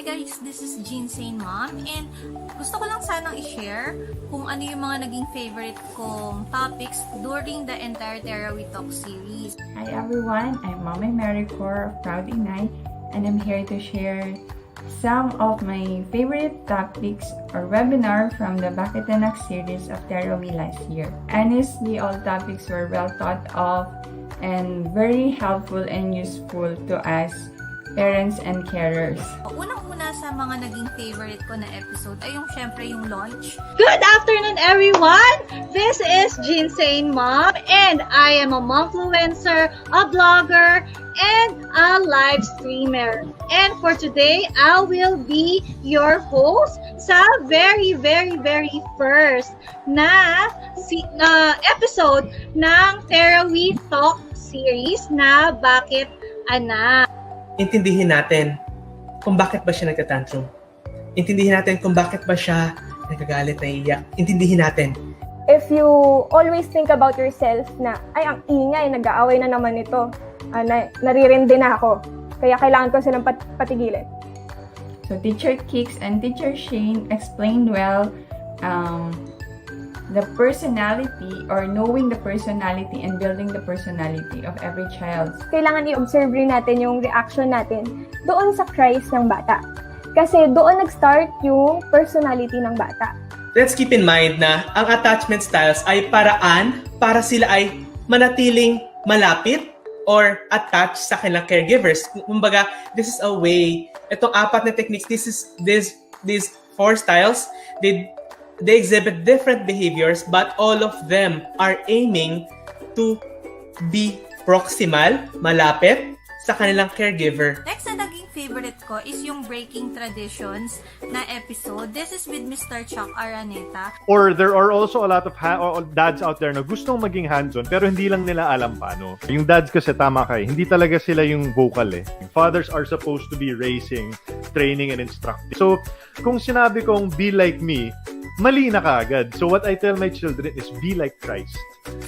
Hi guys, this is Seni Mom, and gusto ko lang sanang i-share kung ano yung mga naging favorite kong topics during the entire Terra We Talk series. Hi everyone, I'm Mommy Maricor of Proud Inay, and I'm here to share some of my favorite topics or webinar from the Bakit Anak series of Terra We last year. Honestly, all topics were well thought of and very helpful and useful to us parents and carers. Unang-una sa mga naging favorite ko na episode ay yung syempre yung launch. Good afternoon, everyone! This is Seni Mom, and I am a momfluencer, a blogger, and a live streamer. And for today, I will be your host sa very first na episode ng Terra We Talk series na Bakit Anak. Intindihin natin kung bakit ba siya nagtatantrum. Intindihin natin kung bakit ba siya nagagalit, naiiyak. Intindihin natin. If you always think about yourself na, ay, ang ingay, nag-aaway na naman ito. Naririndi na ako. Kaya kailangan ko silang patigilin. So Teacher Kix and Teacher Shane explained well the personality or knowing the personality and building the personality of every child. Kailangan i-observe rin natin yung reaction natin doon sa cries ng bata. Kasi doon nag-start yung personality ng bata. Let's keep in mind na ang attachment styles ay paraan para sila ay manatiling malapit or attached sa kanilang caregivers. Kumbaga, this is a way, itong apat na techniques, these four styles, they exhibit different behaviors, but all of them are aiming to be proximal, malapit sa kanilang caregiver. Next na naging favorite ko is yung Breaking Traditions na episode. This is with Mr. Chuck Araneta. Or there are also a lot of dads out there na gustong maging hands-on pero hindi lang nila alam paano. Yung dads kasi tama kayo, hindi talaga sila yung vocal eh. Yung fathers are supposed to be raising, training, and instructing. So, kung sinabi kong be like me, mali na kaagad. So what I tell my children is be like Christ.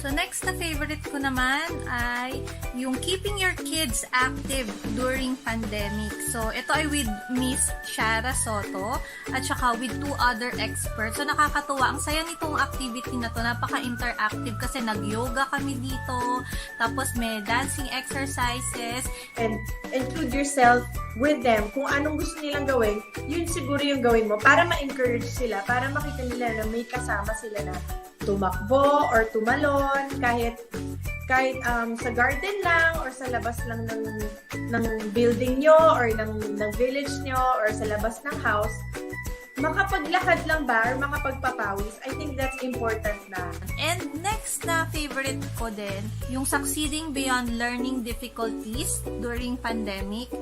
So next na favorite ko naman ay yung keeping your kids active during pandemic. So ito ay with Miss Shara Soto at saka with two other experts. So nakakatuwa. Ang saya nitong activity na to. Napaka-interactive kasi nag-yoga kami dito. Tapos may dancing exercises. And include yourself with them. Kung anong gusto nilang gawin, yun siguro yung gawin mo para ma-encourage sila, para makita nila na may kasama sila na tumakbo or tumalon kahit sa garden lang or sa labas lang ng building nyo or ng village nyo or sa labas ng house, makapaglakad lang ba or makapagpapawis. I think that's important na. And next na favorite ko din, yung succeeding beyond learning difficulties during pandemic.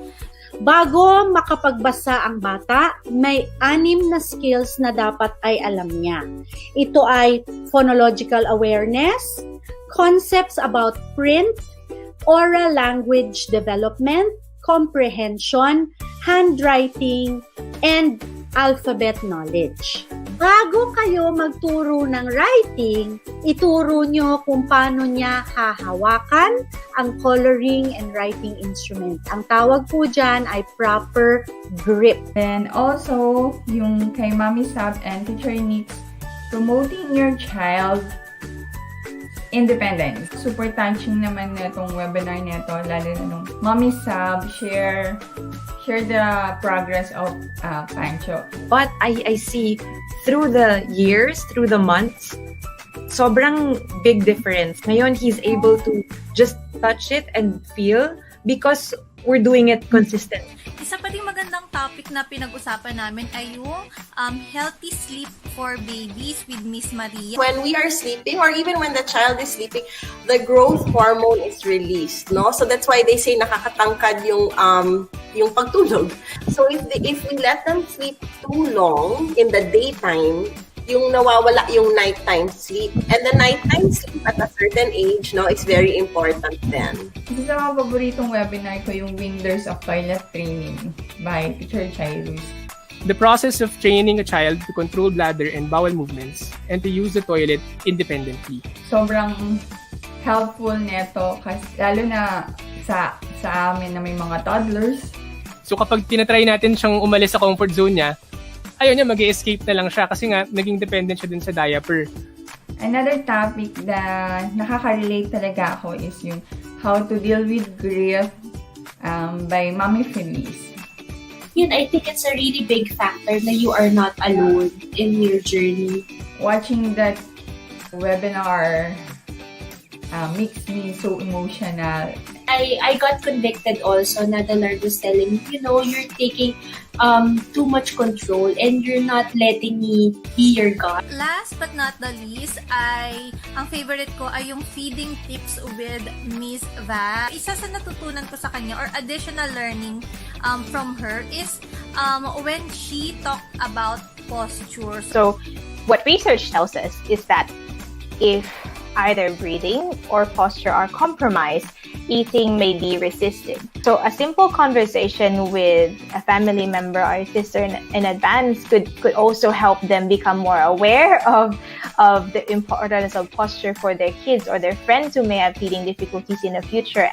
Bago makapagbasa ang bata, may 6 na skills na dapat ay alam niya. Ito ay phonological awareness, concepts about print, oral language development, comprehension, handwriting, and alphabet knowledge. Bago kayo magturo ng writing, ituro nyo kung paano niya hahawakan ang coloring and writing instrument. Ang tawag po dyan ay proper grip. Then also, yung kay Mommy Sab and Teacher Nix, promoting your child independence. Super touching naman na itong webinar nito, lalo na nung Mommy Sab share the progress of Pancho. But I see through the years, through the months, sobrang big difference. Ngayon, he's able to just touch it and feel because we're doing it consistent. Isa pa rin magandang topic na pinag-usapan namin ay yung healthy sleep for babies with Miss Maria. When we are sleeping or even when the child is sleeping, the growth hormone is released, no? So that's why they say nakakatangkad yung pagtulog. So if we let them sleep too long in the daytime, yung nawawala yung nighttime sleep. And the nighttime sleep at a certain age, no, is very important then. Isa sa mga paboritong webinar ko yung Wonders of Toilet Training by Teacher Chairus. The process of training a child to control bladder and bowel movements and to use the toilet independently. Sobrang helpful neto kasi lalo na sa amin na may mga toddlers. So kapag tinatry natin siyang umalis sa comfort zone niya, ayaw niya, mag-escape na lang siya kasi nga naging dependent siya dun sa diaper. Another topic na nakaka-relate talaga ako is yung how to deal with grief by Mommy Feliz. Yun, I think it's a really big factor na you are not alone in your journey. Watching that webinar makes me so emotional. I got convicted also na the Lord was telling me, you're taking too much control and you're not letting me be your God. Last but not the least ang favorite ko ay yung feeding tips with Miss Va. Isa sa natutunan ko sa kanya or additional learning from her is when she talked about posture. So, what research tells us is that if either breathing or posture are compromised, eating may be resisted. So a simple conversation with a family member or sister in advance could also help them become more aware of the importance of posture for their kids or their friends who may have feeding difficulties in the future.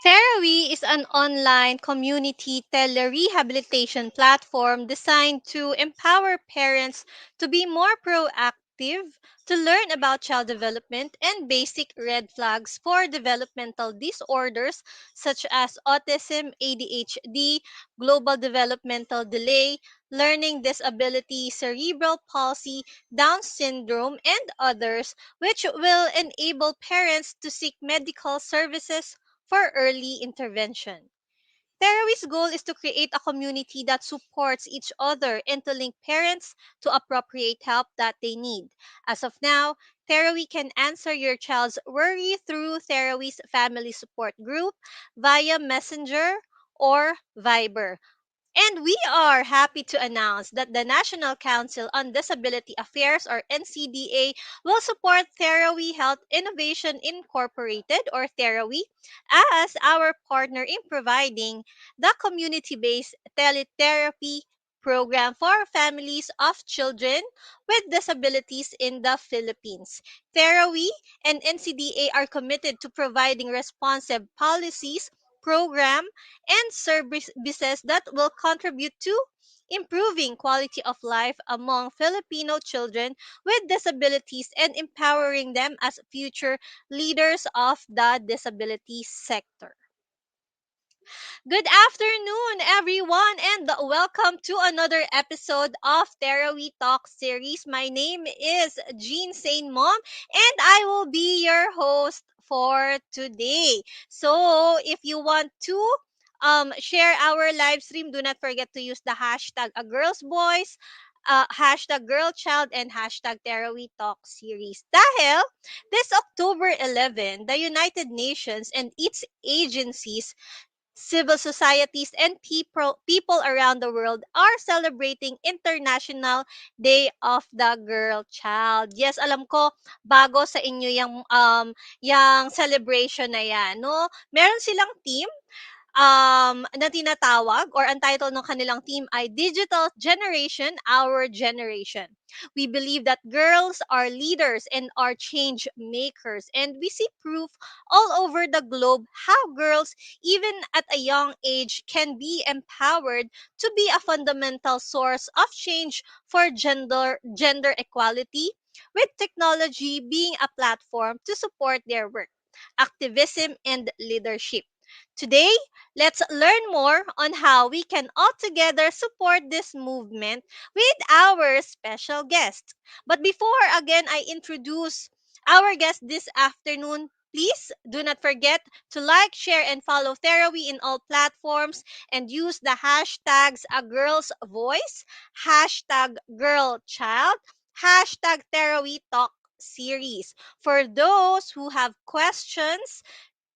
Therapy is an online community telerehabilitation platform designed to empower parents to be more proactive, to learn about child development and basic red flags for developmental disorders such as autism, ADHD, global developmental delay, learning disability, cerebral palsy, Down syndrome, and others, which will enable parents to seek medical services for early intervention. Terawi's goal is to create a community that supports each other and to link parents to appropriate help that they need. As of now, Terawi can answer your child's worry through Terawi's family support group via Messenger or Viber. And we are happy to announce that the National Council on Disability Affairs, or NCDA, will support Therawi Health Innovation Incorporated, or Therawi, as our partner in providing the community-based teletherapy program for families of children with disabilities in the Philippines. Therawi and NCDA are committed to providing responsive policies, program, and services that will contribute to improving quality of life among Filipino children with disabilities and empowering them as future leaders of the disability sector. Good afternoon, everyone, and welcome to another episode of Terawi Talk series. My name is Jean Saint Mom, and I will be your host for today. So, if you want to share our live stream, do not forget to use the hashtag a girl's voice, hashtag girl child, and hashtag Terawi Talk series. Dahil this October 11, the United Nations and its agencies, civil societies, and people around the world are celebrating International Day of the Girl Child. Yes, alam ko bago sa inyo yung celebration na yan, no? Meron silang team na tinatawag, or ang title ng kanilang team ay Digital Generation, Our Generation. We believe that girls are leaders and are change makers, and we see proof all over the globe how girls, even at a young age, can be empowered to be a fundamental source of change for gender equality, with technology being a platform to support their work, activism, and leadership. Today, let's learn more on how we can all together support this movement with our special guest. But before again I introduce our guest this afternoon, please do not forget to like, share, and follow Therawi in all platforms, and use the hashtags a girl's voice, hashtag girl child, hashtag Therawi Talk series. For those who have questions,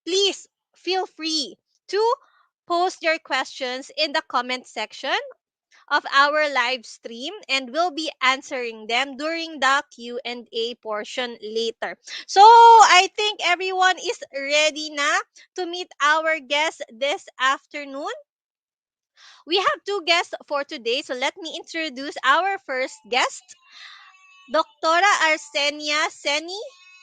please feel free to post your questions in the comment section of our live stream, and we'll be answering them during the Q&A portion later. So, I think everyone is ready na to meet our guest this afternoon. We have two guests for today, so let me introduce our first guest. Doctora Arsenia Seni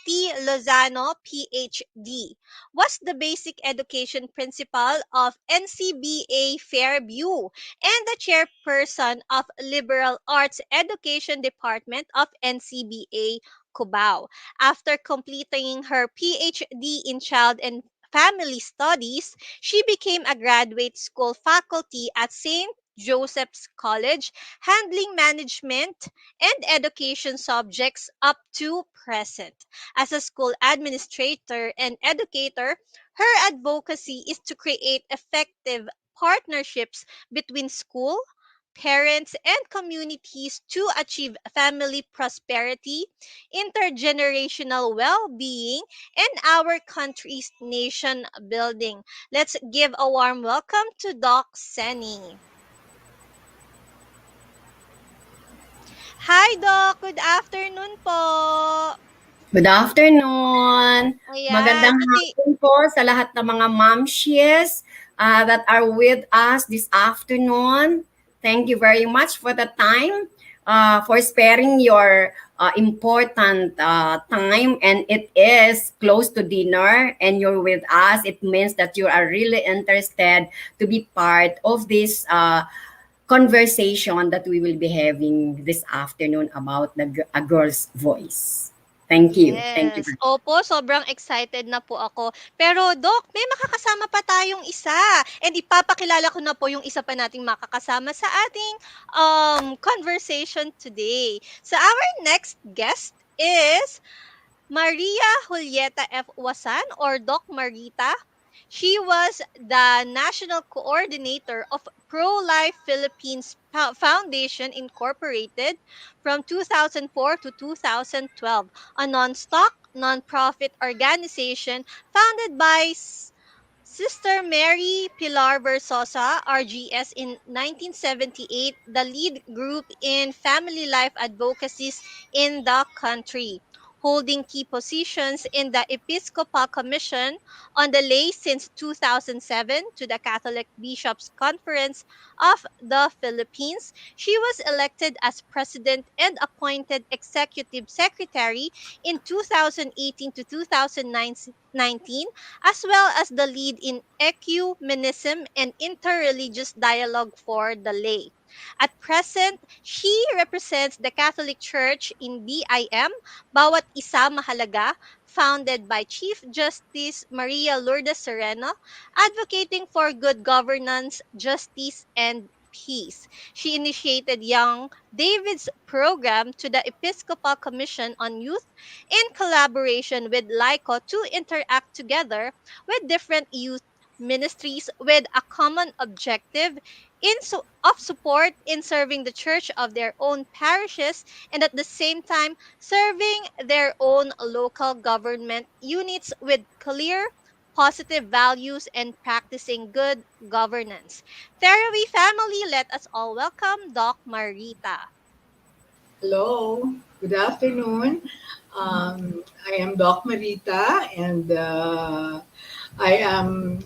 T. Lozano, PhD, was the Basic Education Principal of NCBA Fairview and the Chairperson of Liberal Arts Education Department of NCBA Cubao. After completing her PhD in Child and Family Studies, she became a graduate school faculty at St. Joseph's College, handling management and education subjects up to present. As a school administrator and educator, her advocacy is to create effective partnerships between school, parents, and communities to achieve family prosperity, intergenerational well-being, and our country's nation building. Let's give a warm welcome to Doc Seni. Hi, Doc. Good afternoon po. Good afternoon. Ayan. Magandang So, hapon po sa lahat ng mga momshies that are with us this afternoon. Thank you very much for the time, for sparing your important time. And it is close to dinner and you're with us. It means that you are really interested to be part of this conversation that we will be having this afternoon about a girl's voice. Thank you. Thank you. yes. Opo, sobrang excited na po ako. Pero, Doc, may makakasama pa tayong isa. And ipapakilala ko na po yung isa pa nating makakasama sa ating conversation today. So, our next guest is Maria Julieta F. Wasan or Doc Marita. She was the National Coordinator of Pro-Life Philippines Foundation Incorporated from 2004 to 2012, a non-stock, non-profit organization founded by Sister Mary Pilar Versosa, RGS, in 1978, the lead group in family life advocacies in the country, holding key positions in the Episcopal Commission on the Lay since 2007 to the Catholic Bishops' Conference of the Philippines. She was elected as president and appointed executive secretary in 2018 to 2019, as well as the lead in ecumenism and interreligious dialogue for the lay. At present, she represents the Catholic Church in BIM, Bawat Isa Mahalaga, founded by Chief Justice Maria Lourdes Sereno, advocating for good governance, justice, and peace. She initiated Young David's program to the Episcopal Commission on Youth in collaboration with LICO to interact together with different youth ministries with a common objective of support in serving the church of their own parishes and at the same time serving their own local government units with clear positive values and practicing good governance. Fairway family, let us all welcome Doc Marita. Hello, good afternoon. I am Doc Marita and I am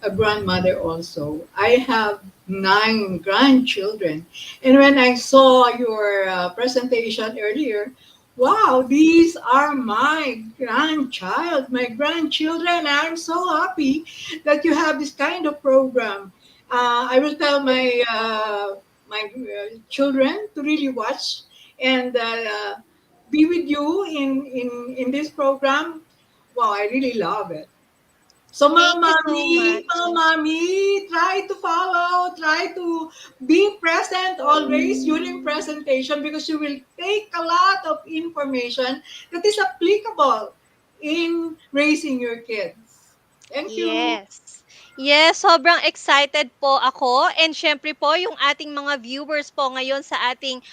a grandmother also. I have 9 grandchildren. And when I saw your presentation earlier, wow, these are my grandchildren. I'm so happy that you have this kind of program. I will tell my children to really watch and be with you in this program. Wow, I really love it. So, Thank you so much. mommy, try to follow, try to be present always during presentation because you will take a lot of information that is applicable in raising your kids. Thank you. Yes. Yes, sobrang excited po ako and syempre po yung ating mga viewers po ngayon sa ating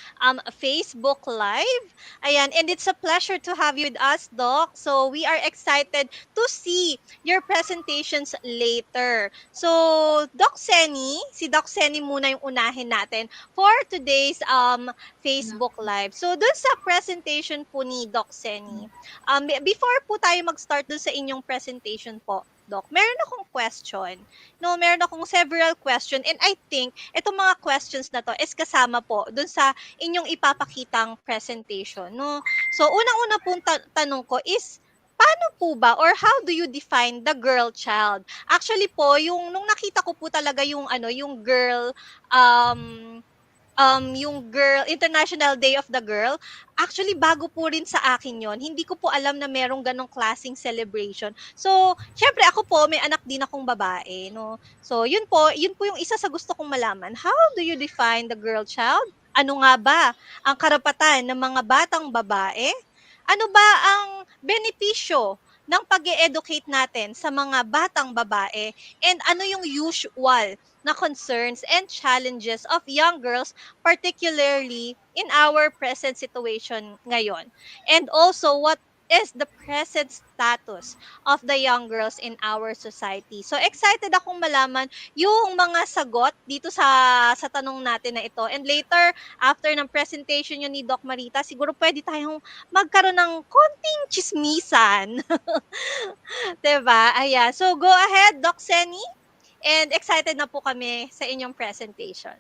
Facebook Live. Ayan, and it's a pleasure to have you with us, Doc. So we are excited to see your presentations later. So, Doc Seni, si Doc Seni muna yung unahin natin for today's Facebook Live. So, dun sa presentation po ni Doc Seni, before po tayo mag-start dun sa inyong presentation po, Doc, meron akong question. No, meron akong several question and I think itong mga questions na to is kasama po dun sa inyong ipapakitang presentation, no? So, unang-una pong tanong ko is, paano po ba or how do you define the girl child? Actually po, nung nakita ko po talaga yung yung girl um yung International Day of the Girl, actually bago po rin sa akin yon. Hindi ko po alam na merong ganong klaseng celebration. So, syempre ako po, may anak din akong babae, no? So, yun po yung isa sa gusto kong malaman. How do you define the girl child? Ano nga ba ang karapatan ng mga batang babae? Ano ba ang benepisyo ng pag-e-educate natin sa mga batang babae? And ano yung usual na concerns and challenges of young girls, particularly in our present situation ngayon? And also, what is the present status of the young girls in our society? So, excited akong malaman yung mga sagot dito sa tanong natin na ito. And later, after ng presentation yun ni Doc Marita, siguro pwede tayong magkaroon ng konting chismisan. 'Di ba? Ayan. So, go ahead, Doc Seni. And excited na po kami sa inyong presentation.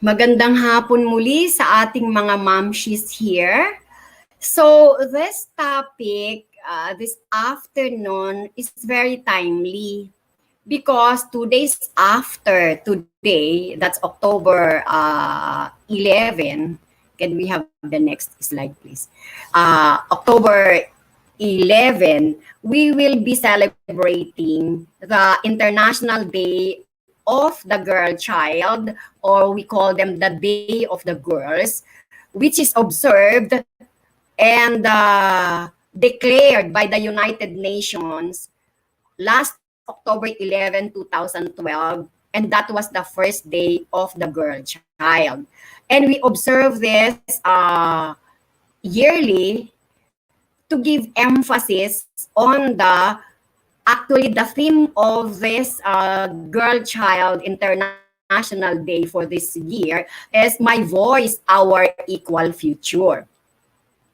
Magandang hapon muli sa ating mga momshies here. So this topic this afternoon is very timely because 2 days after today, that's October 11. Can we have the next slide, please? October 11, we will be celebrating the International Day of the Girl Child, or we call them the Day of the Girls, which is observed and declared by the United Nations last October 11, 2012, and that was the first day of the girl child. And we observe this yearly to give emphasis on actually the theme of this Girl Child International Day for this year is My Voice, Our Equal Future.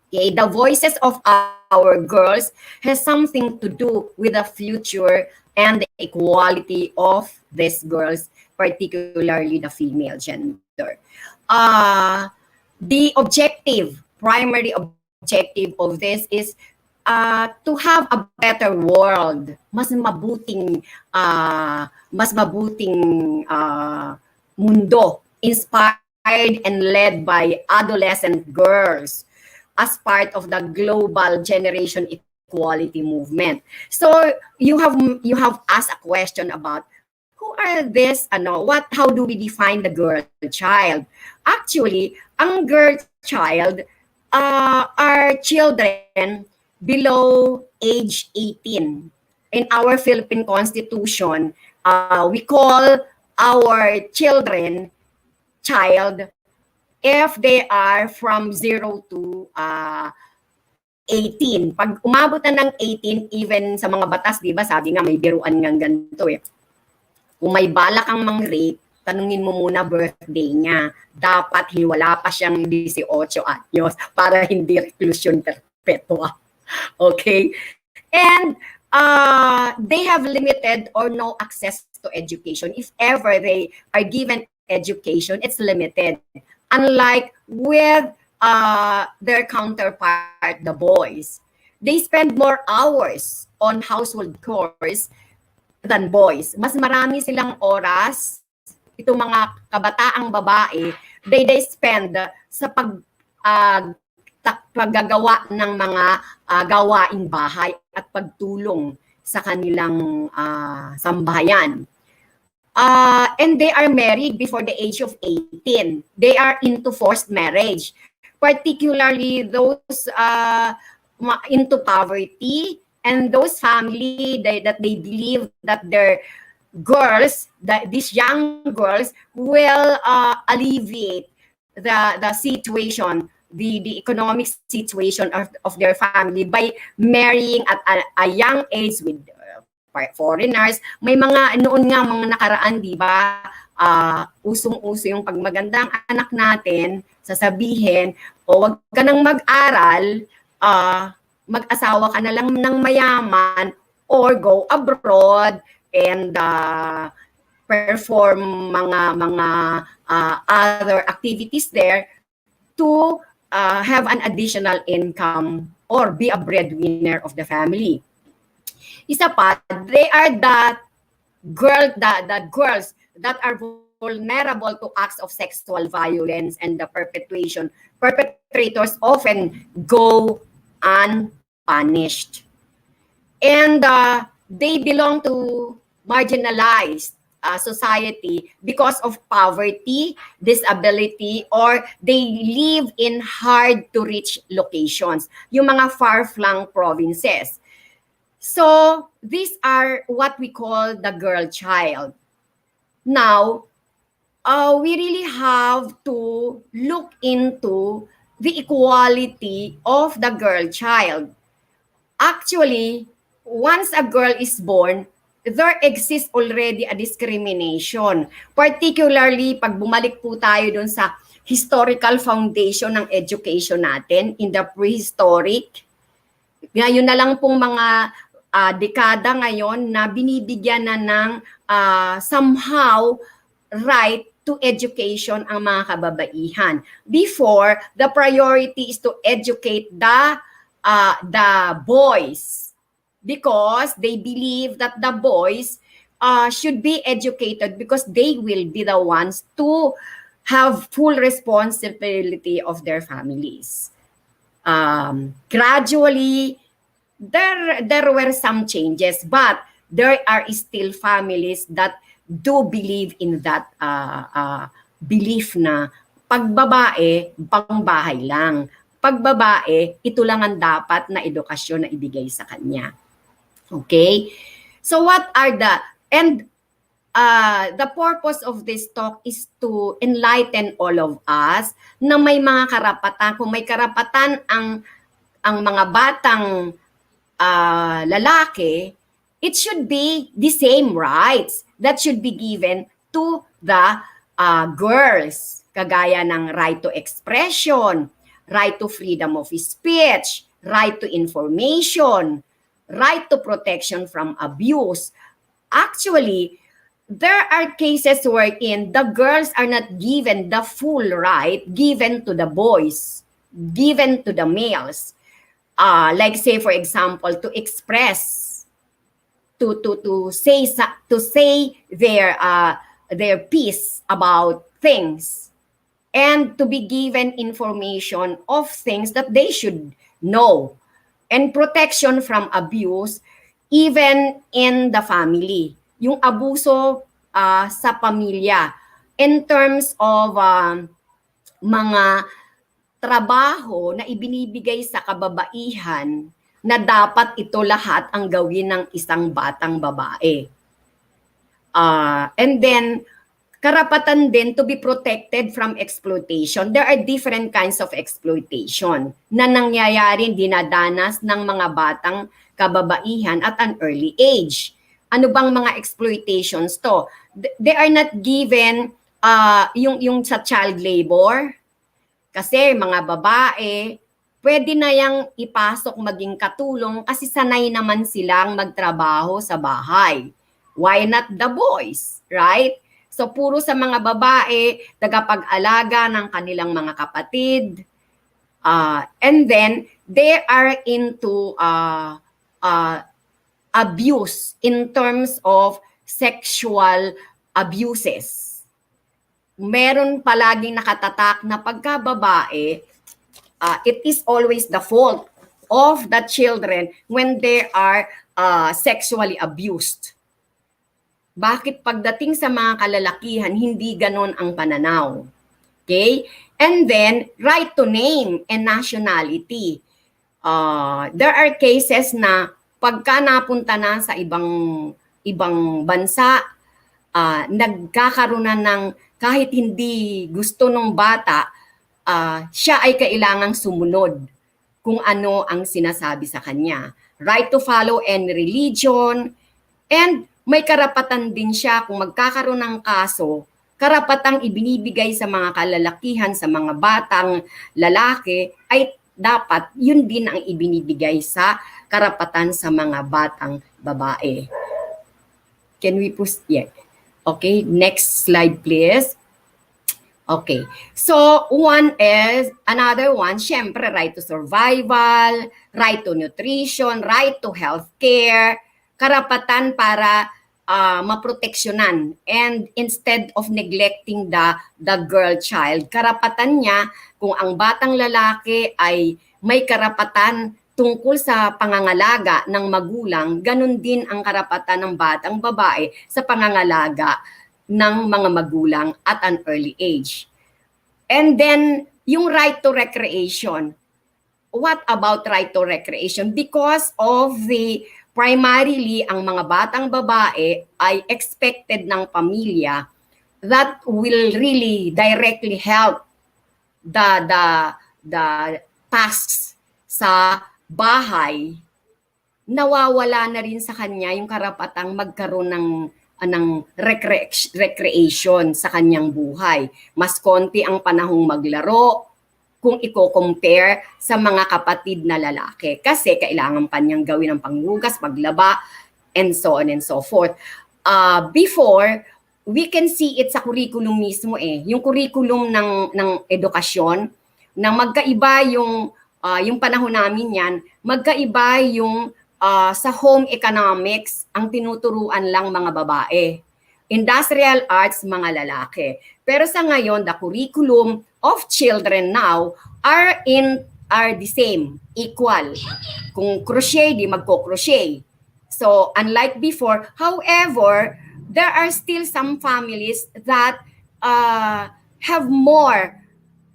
Okay, the voices of our girls has something to do with the future and the equality of these girls, particularly the female gender. The primary objective of this is to have a better world, mas mabuting mundo, inspired and led by adolescent girls as part of the global generation equality movement. So you have asked a question about who are this, how do we define the girl child? Actually, ang girl child are children below age 18. In our Philippine Constitution, we call our children child if they are from 0 to 18. Pag umabot na ng 18, even sa mga batas, di ba, sabi nga may biruan ng ganito eh. Kung may balak kang mang-rape, tanungin mo muna birthday niya. Dapat wala pa siyang 18 anyos para hindi reclusion perpetua. Okay? And they have limited or no access to education. If ever they are given education, it's limited. Unlike with their counterpart, the boys. They spend more hours on household chores than boys. Mas marami silang oras, itong mga kabataang babae, they spend sa paggagawa ng mga gawaing bahay at pagtulong sa kanilang sambahayan. And they are married before the age of 18. They are into forced marriage, particularly those into poverty and those family that they believe that their girls, that these young girls will alleviate the situation, the economic situation of their family by marrying at a young age with foreigners. May mga noon nga mga nakaraan, di ba? Usong-uso yung pag magandang anak natin, sasabihin, o wag ka nang mag-aral, mag-asawa ka na lang ng mayaman or go abroad and perform mga other activities there to have an additional income or be a breadwinner of the family. Isa pa, they are the girls that are vulnerable to acts of sexual violence, and the perpetrators often go unpunished. And they belong to marginalized society because of poverty, disability, or they live in hard-to-reach locations, yung mga far-flung provinces. So these are what we call the girl child. Now, we really have to look into the equality of the girl child. Actually, once a girl is born, there exists already a discrimination. Particularly, pag bumalik po tayo dun sa historical foundation ng education natin in the prehistoric, ngayon na lang pong mga dekada ngayon na binibigyan na ng somehow right to education ang mga kababaihan. Before, the priority is to educate the boys because they believe that the boys should be educated because they will be the ones to have full responsibility of their families. Gradually, there were some changes, but there are still families that do believe in that belief na pagbabae, pangbahay lang. Pagbabae, ito lang ang dapat na edukasyon na ibigay sa kanya. Okay? So what are the purpose of this talk is to enlighten all of us na may mga karapatan. Kung may karapatan ang mga batang lalaki, it should be the same rights that should be given to the girls. Kagaya ng right to expression, right to freedom of speech, right to information, right to protection from abuse. Actually, there are cases wherein the girls are not given the full right given to the boys, given to the males. Like say for example, to express, to say their piece about things, and to be given information of things that they should know, and protection from abuse even in the family. Yung abuso sa pamilya in terms of mga trabaho na ibinibigay sa kababaihan na dapat ito lahat ang gawin ng isang batang babae. And then, karapatan din to be protected from exploitation. There are different kinds of exploitation na nangyayari, dinadanas ng mga batang kababaihan at an early age. Ano bang mga exploitations to? They are not given yung sa child labor. Kasi mga babae, pwede na yang ipasok maging katulong kasi sanay naman silang magtrabaho sa bahay. Why not the boys, right? So puro sa mga babae, tagapag-alaga ng kanilang mga kapatid. And then, they are into abuse in terms of sexual abuses. Meron palaging nakatatak na pagka babae, it is always the fault of the children when they are sexually abused. Bakit pagdating sa mga kalalakihan, hindi ganon ang pananaw? Okay? And then, right to name and nationality. There are cases na pagka napunta na sa ibang bansa, nagkakaroon na ng kahit hindi gusto ng bata, siya ay kailangang sumunod kung ano ang sinasabi sa kanya. Right to follow any religion, and may karapatan din siya kung magkakaroon ng kaso, karapatang ibinibigay sa mga kalalakihan, sa mga batang lalaki, ay dapat yun din ang ibinibigay sa karapatan sa mga batang babae. Can we push? Yeah. Okay, next slide please. Okay, so another one, syempre, right to survival, right to nutrition, right to healthcare, karapatan para maproteksyonan, and instead of neglecting the girl child, karapatan niya kung ang batang lalaki ay may karapatan tungkol sa pangangalaga ng magulang, ganun din ang karapatan ng batang babae sa pangangalaga ng mga magulang at an early age. And then, yung right to recreation. What about right to recreation? Because of primarily, ang mga batang babae ay expected ng pamilya that will really directly help the tasks sa bahay. Nawawala na rin sa kanya yung karapatang magkaroon ng recreation sa kanyang buhay. Mas konti ang panahong maglaro kung i-compare sa mga kapatid na lalaki. Kasi kailangan pa niyang gawin ang panghugas, maglaba, and so on and so forth. Before, we can see it sa curriculum mismo Yung curriculum ng edukasyon, na magkaiba yung panahon namin yan, magkaiba yung sa home economics, ang tinuturuan lang mga babae. Industrial arts, mga lalaki. Pero sa ngayon, the curriculum of children now are the same, equal. Kung crochet, di magko-crochet. So, unlike before, however, there are still some families that have more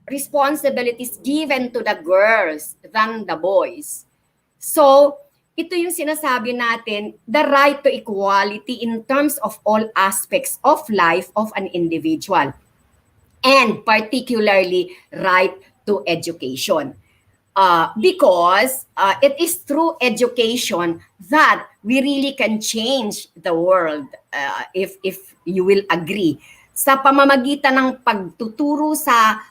responsibilities given to the girls than the boys. So, ito yung sinasabi natin, the right to equality in terms of all aspects of life of an individual. And particularly, right to education. Because it is through education that we really can change the world, if you will agree. Sa pamamagitan ng pagtuturo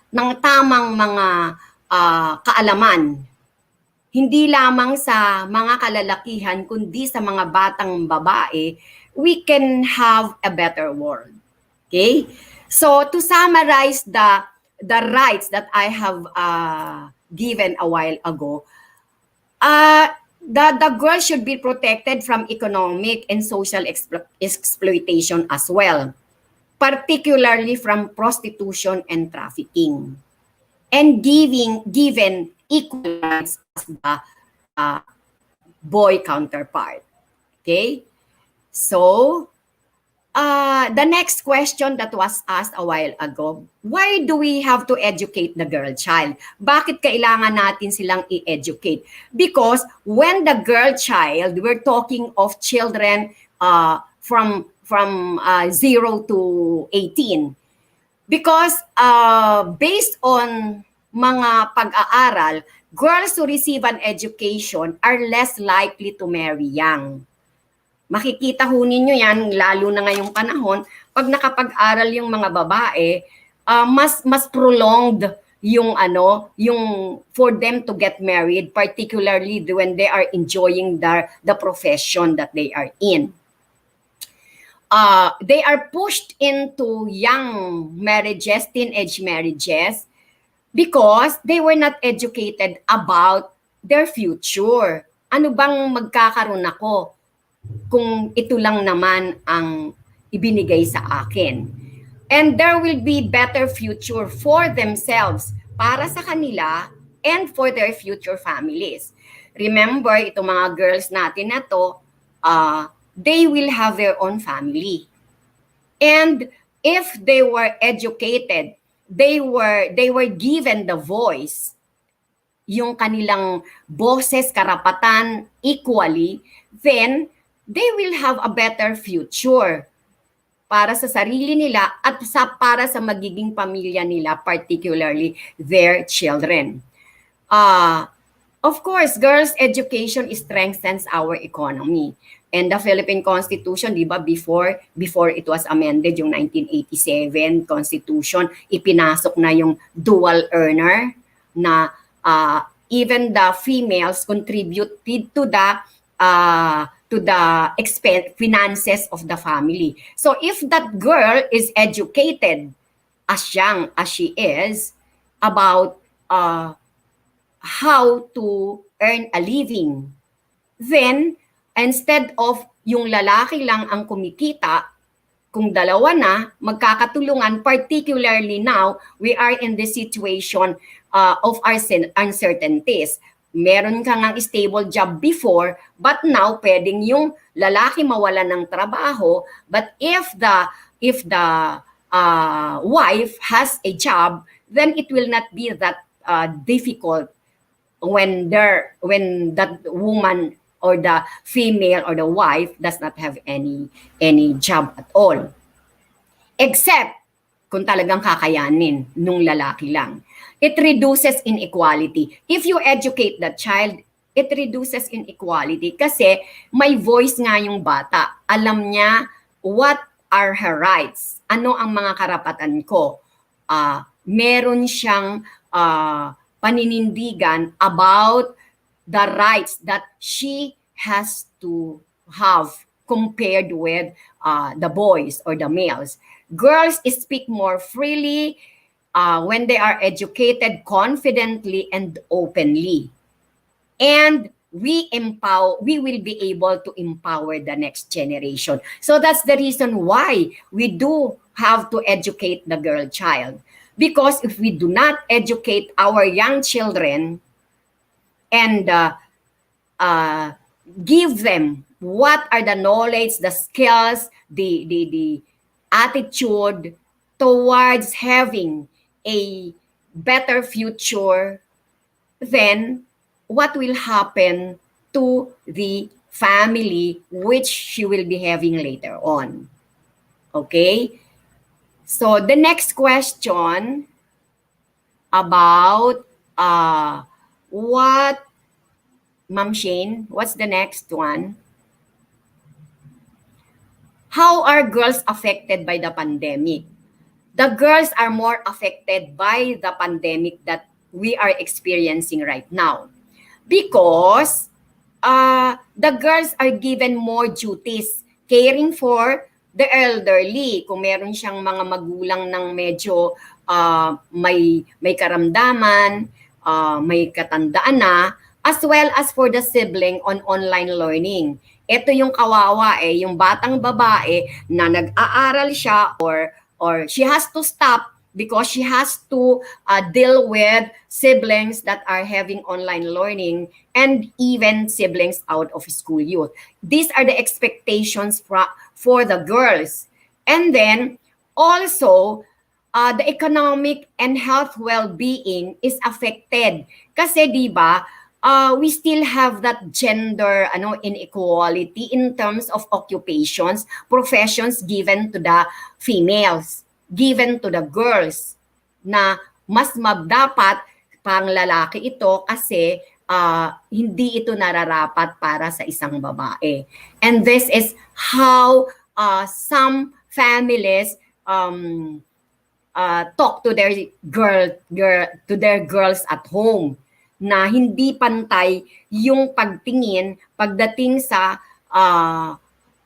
ng tamang mga kaalaman, hindi lamang sa mga kalalakihan, kundi sa mga batang babae, we can have a better world. Okay? So, to summarize the rights that I have given a while ago, the girl should be protected from economic and social exploitation as well, particularly from prostitution and trafficking, and given equal rights as the boy counterpart. Okay? So, the next question that was asked a while ago, why do we have to educate the girl child? Bakit kailangan natin silang i-educate? Because when the girl child, we're talking of children from 0 to 18. Because based on mga pag-aaral, girls who receive an education are less likely to marry young. Makikita ho ninyo yan, lalo na ngayong panahon, pag nakapag-aral yung mga babae, mas prolonged yung for them to get married, particularly when they are enjoying the profession that they are in. They are pushed into young marriages, teenage marriages, because they were not educated about their future. Ano bang magkakaroon ako kung ito lang naman ang ibinigay sa akin? And there will be better future for themselves, para sa kanila, and for their future families. Remember, itong mga girls natin na to, they will have their own family. And if they were educated, they were given the voice, yung kanilang boses, karapatan equally, then they will have a better future para sa sarili nila at para sa magiging pamilya nila, particularly their children. Of course, girls' education strengthens our economy. And the Philippine Constitution, di ba, before it was amended, yung 1987 Constitution, ipinasok na yung dual earner na even the females contributed to the finances of the family. So if that girl is educated as young as she is about how to earn a living, then instead of yung lalaki lang ang kumikita, kung dalawa na, magkakatulungan, particularly now, we are in this situation of our uncertainties. Meron ka ngang stable job before, but now, pwedeng yung lalaki mawala ng trabaho, but if the wife has a job, then it will not be that difficult when that woman or the female or the wife does not have any job at all. Except kung talagang kakayanin nung lalaki lang. It reduces inequality. If you educate the child, it reduces inequality kasi may voice nga yung bata. Alam niya what are her rights. Ano ang mga karapatan ko. Meron siyang paninindigan about the rights that she has to have compared with the boys or the males. Girls speak more freely when they are educated confidently and openly. And we will be able to empower the next generation. So that's the reason why we do have to educate the girl child. Because if we do not educate our young children and give them what are the knowledge, the skills, the attitude towards having a better future, then what will happen to the family which she will be having later on? Okay? So the next question about what, Ma'am Shane, what's the next one? How are girls affected by the pandemic? The girls are more affected by the pandemic that we are experiencing right now because the girls are given more duties caring for the elderly. Kung meron siyang mga magulang ng medyo may karamdaman, may katandaan na, as well as for the sibling on online learning. Ito yung kawawa yung batang babae na nag-aaral siya or she has to stop because she has to deal with siblings that are having online learning and even siblings out of school youth. These are the expectations for the girls. And then also, the economic and health well-being is affected. Kasi di ba, we still have that gender inequality in terms of occupations, professions given to the females, given to the girls, na mas dapat pang lalaki ito kasi hindi ito nararapat para sa isang babae. And this is how some families talk to their girls at home, na hindi pantay yung pagtingin pagdating sa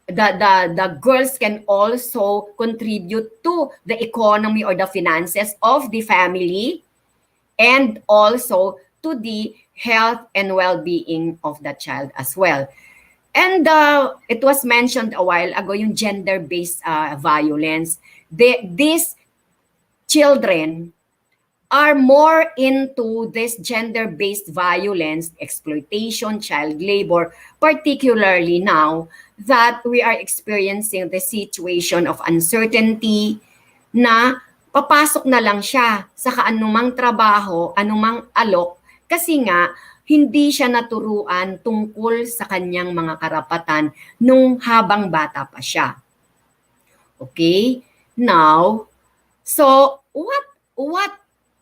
the girls can also contribute to the economy or the finances of the family and also to the health and well-being of the child as well. And it was mentioned a while ago yung gender-based violence. These children are more into this gender-based violence, exploitation, child labor, particularly now that we are experiencing the situation of uncertainty na papasok na lang siya sa anumang trabaho, anumang alok, Kasi nga, hindi siya naturuan tungkol sa kanyang mga karapatan nung habang bata pa siya. Okay? Now, so what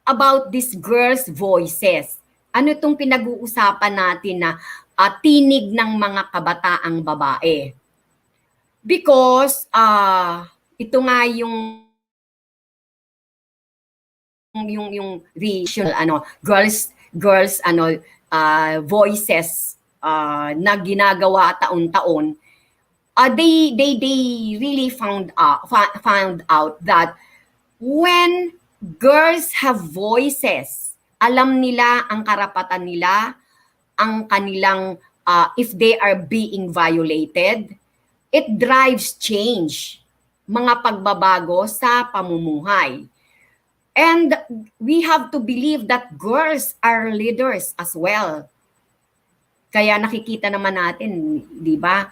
about these girls' voices? Ano itong pinag-uusapan natin na tinig ng mga kabataang babae? Because ito nga yung regional girls voices na ginagawa taon-taon. They really found out that when girls have voices, alam nila ang karapatan nila, ang kanilang if they are being violated, it drives change, mga pagbabago sa pamumuhay. And we have to believe that girls are leaders as well. Kaya nakikita naman natin, di ba,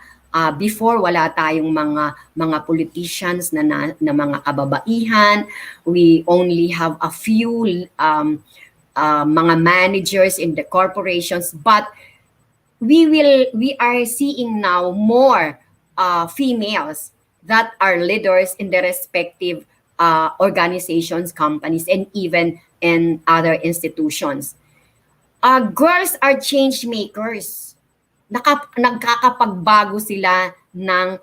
before wala tayong mga politicians na mga kababaihan. We only have a few mga managers in the corporations, but we are seeing now more females that are leaders in the respective organizations, companies, and even in other institutions. Girls are change makers. Nagkakapagbago sila ng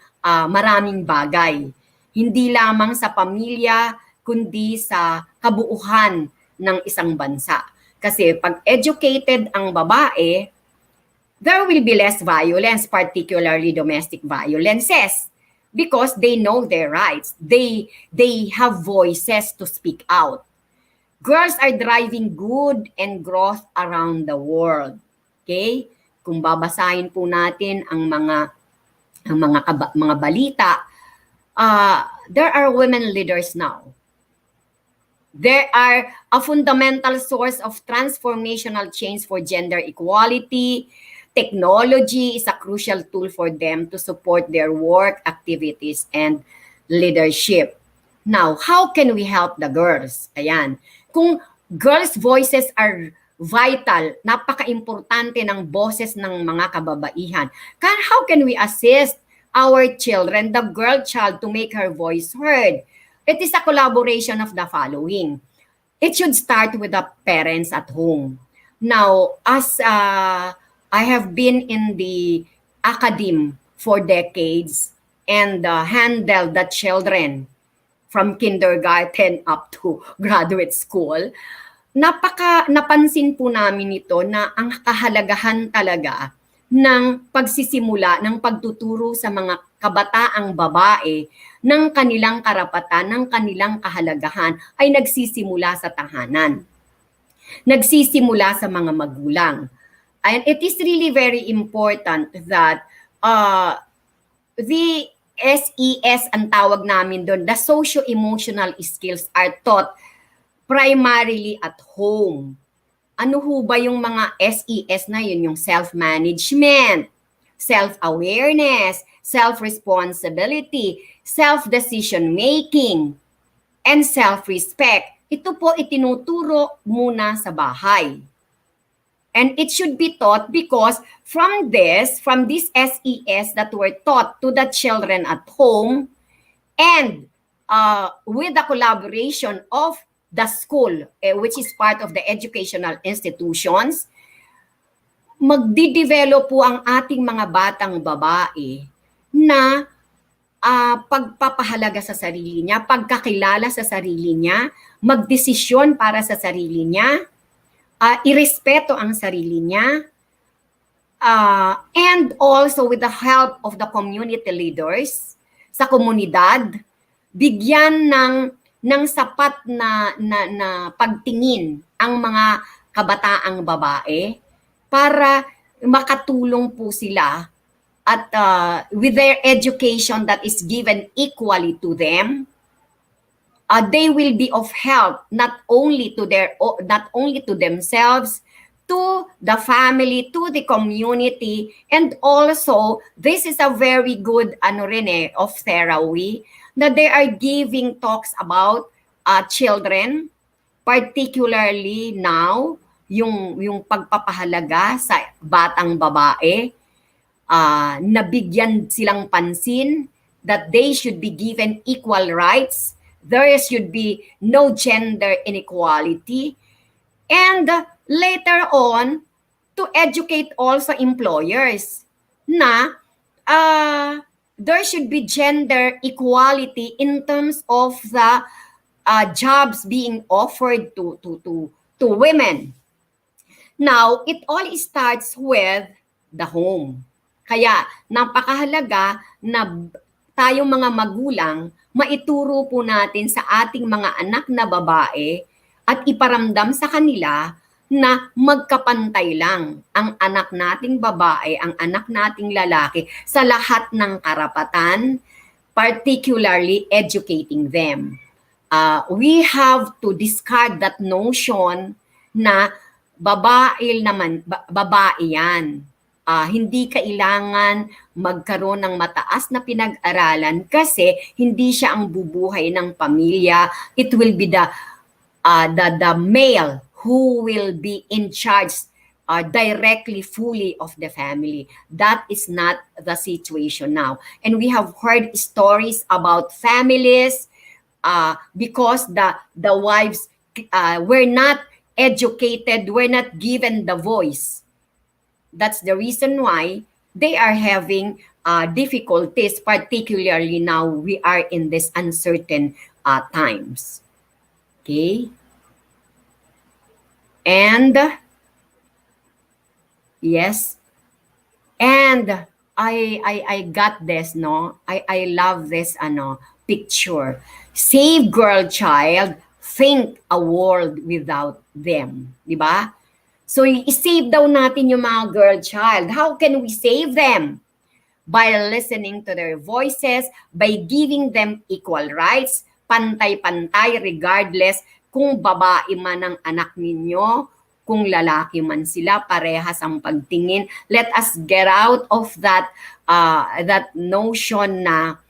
maraming bagay. Hindi lamang sa pamilya, kundi sa kabuuhan ng isang bansa. Kasi pag educated ang babae, there will be less violence, particularly domestic violences, because they know their rights. They have voices to speak out. Girls are driving good and growth around the world. Okay? Kung babasahin po natin ang mga balita, there are women leaders now. They are a fundamental source of transformational change for gender equality. Technology is a crucial tool for them to support their work, activities, and leadership. Now, how can we help the girls? Ayan. Kung girls' voices are vital, napaka-importante ng boses ng mga kababaihan. How can we assist our children, the girl child, to make her voice heard? It is a collaboration of the following. It should start with the parents at home. Now, as I have been in the academe for decades and handled the children from kindergarten up to graduate school. Napansin po namin ito na ang kahalagahan talaga ng pagsisimula, ng pagtuturo sa mga kabataang babae ng kanilang karapatan, ng kanilang kahalagahan ay nagsisimula sa tahanan. Nagsisimula sa mga magulang. And it is really very important that the SES, ang tawag namin doon, the socio-emotional skills are taught primarily at home. Ano ho ba yung mga SES na yun? Yung self-management, self-awareness, self-responsibility, self-decision-making, and self-respect. Ito po itinuturo muna sa bahay. And it should be taught because from this SES that were taught to the children at home and with the collaboration of the school, which is part of the educational institutions, magdi-develop po ang ating mga batang babae na pagpapahalaga sa sarili niya, pagkakilala sa sarili niya, magdesisyon para sa sarili niya, irespeto ang sarili niya, and also with the help of the community leaders sa komunidad, bigyan ng sapat na pagtingin ang mga kabataang babae para makatulong po sila at with their education that is given equally to them, they will be of help not only to themselves, to the family, to the community, and also this is a very good of therapy that they are giving talks about children, particularly now yung pagpapahalaga sa batang babae, nabigyan silang pansin that they should be given equal rights, there should be no gender inequality, and later on, to educate also employers na there should be gender equality in terms of the jobs being offered to women. Now, it all starts with the home. Kaya napakahalaga na tayong mga magulang, maituro po natin sa ating mga anak na babae at iparamdam sa kanila na magkapantay lang ang anak nating babae, ang anak nating lalaki sa lahat ng karapatan, particularly educating them. We have to discard that notion na babae yan. Hindi kailangan magkaroon ng mataas na pinag-aralan kasi hindi siya ang bubuhay ng pamilya. It will be the male who will be in charge directly, fully of the family. That is not the situation now. And we have heard stories about families because the wives were not educated, were not given the voice. That's the reason why they are having difficulties, particularly now we are in this uncertain times. Okay? And yes, and I got this, no? I love this picture. Save girl child, think a world without them. Di ba? So, i-save daw natin yung mga girl child. How can we save them? By listening to their voices, by giving them equal rights, pantay-pantay regardless kung babae man ang anak ninyo, kung lalaki man sila, parehas ang pagtingin. Let us get out of that notion na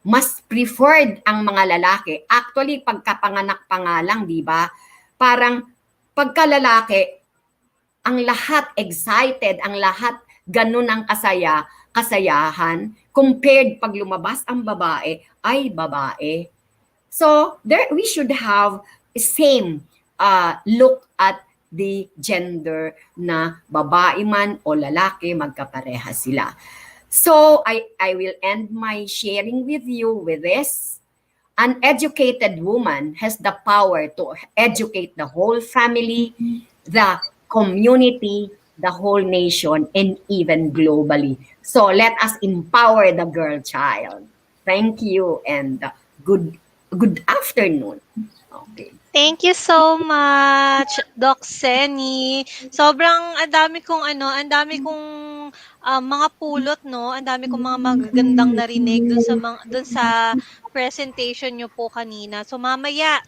mas preferred ang mga lalaki. Actually, pagkapanganak pa nga lang, di ba? Parang pagkalalaki, ang lahat excited, ang lahat ganun ang kasayahan, compared pag lumabas ang babae, ay babae. So, there we should have same look at the gender na babae man o lalaki, magkapareha sila. So, I will end my sharing with you with this. An educated woman has the power to educate the whole family, the community, the whole nation, and even globally. So let us empower the girl child. Thank you and good afternoon. Okay. Thank you so much, Doc Seni. Sobrang ang dami kong mga pulot, no? Ang dami kong mga magagandang narinig dun sa presentation nyo po kanina. So mamaya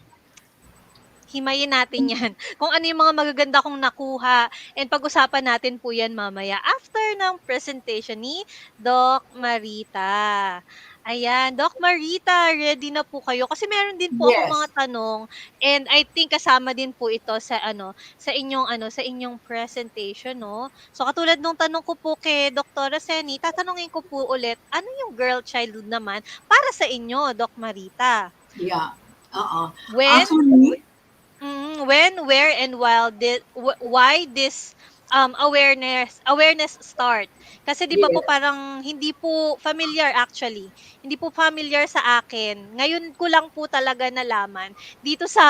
himayin natin yan. Kung ano yung mga magaganda kong nakuha. And pag-usapan natin po yan mamaya after ng presentation ni Doc Marita. Ayan, Doc Marita, ready na po kayo? Kasi meron din po akong mga tanong and I think kasama din po ito sa sa inyong presentation, no? So katulad nung tanong ko po kay Dr. Seni, tatanungin ko po ulit, ano yung girl childhood naman para sa inyo, Doc Marita? Yeah. When, where, and why this awareness start? Kasi di ba po parang hindi po familiar actually. Hindi po familiar sa akin. Ngayon ko lang po talaga nalaman dito sa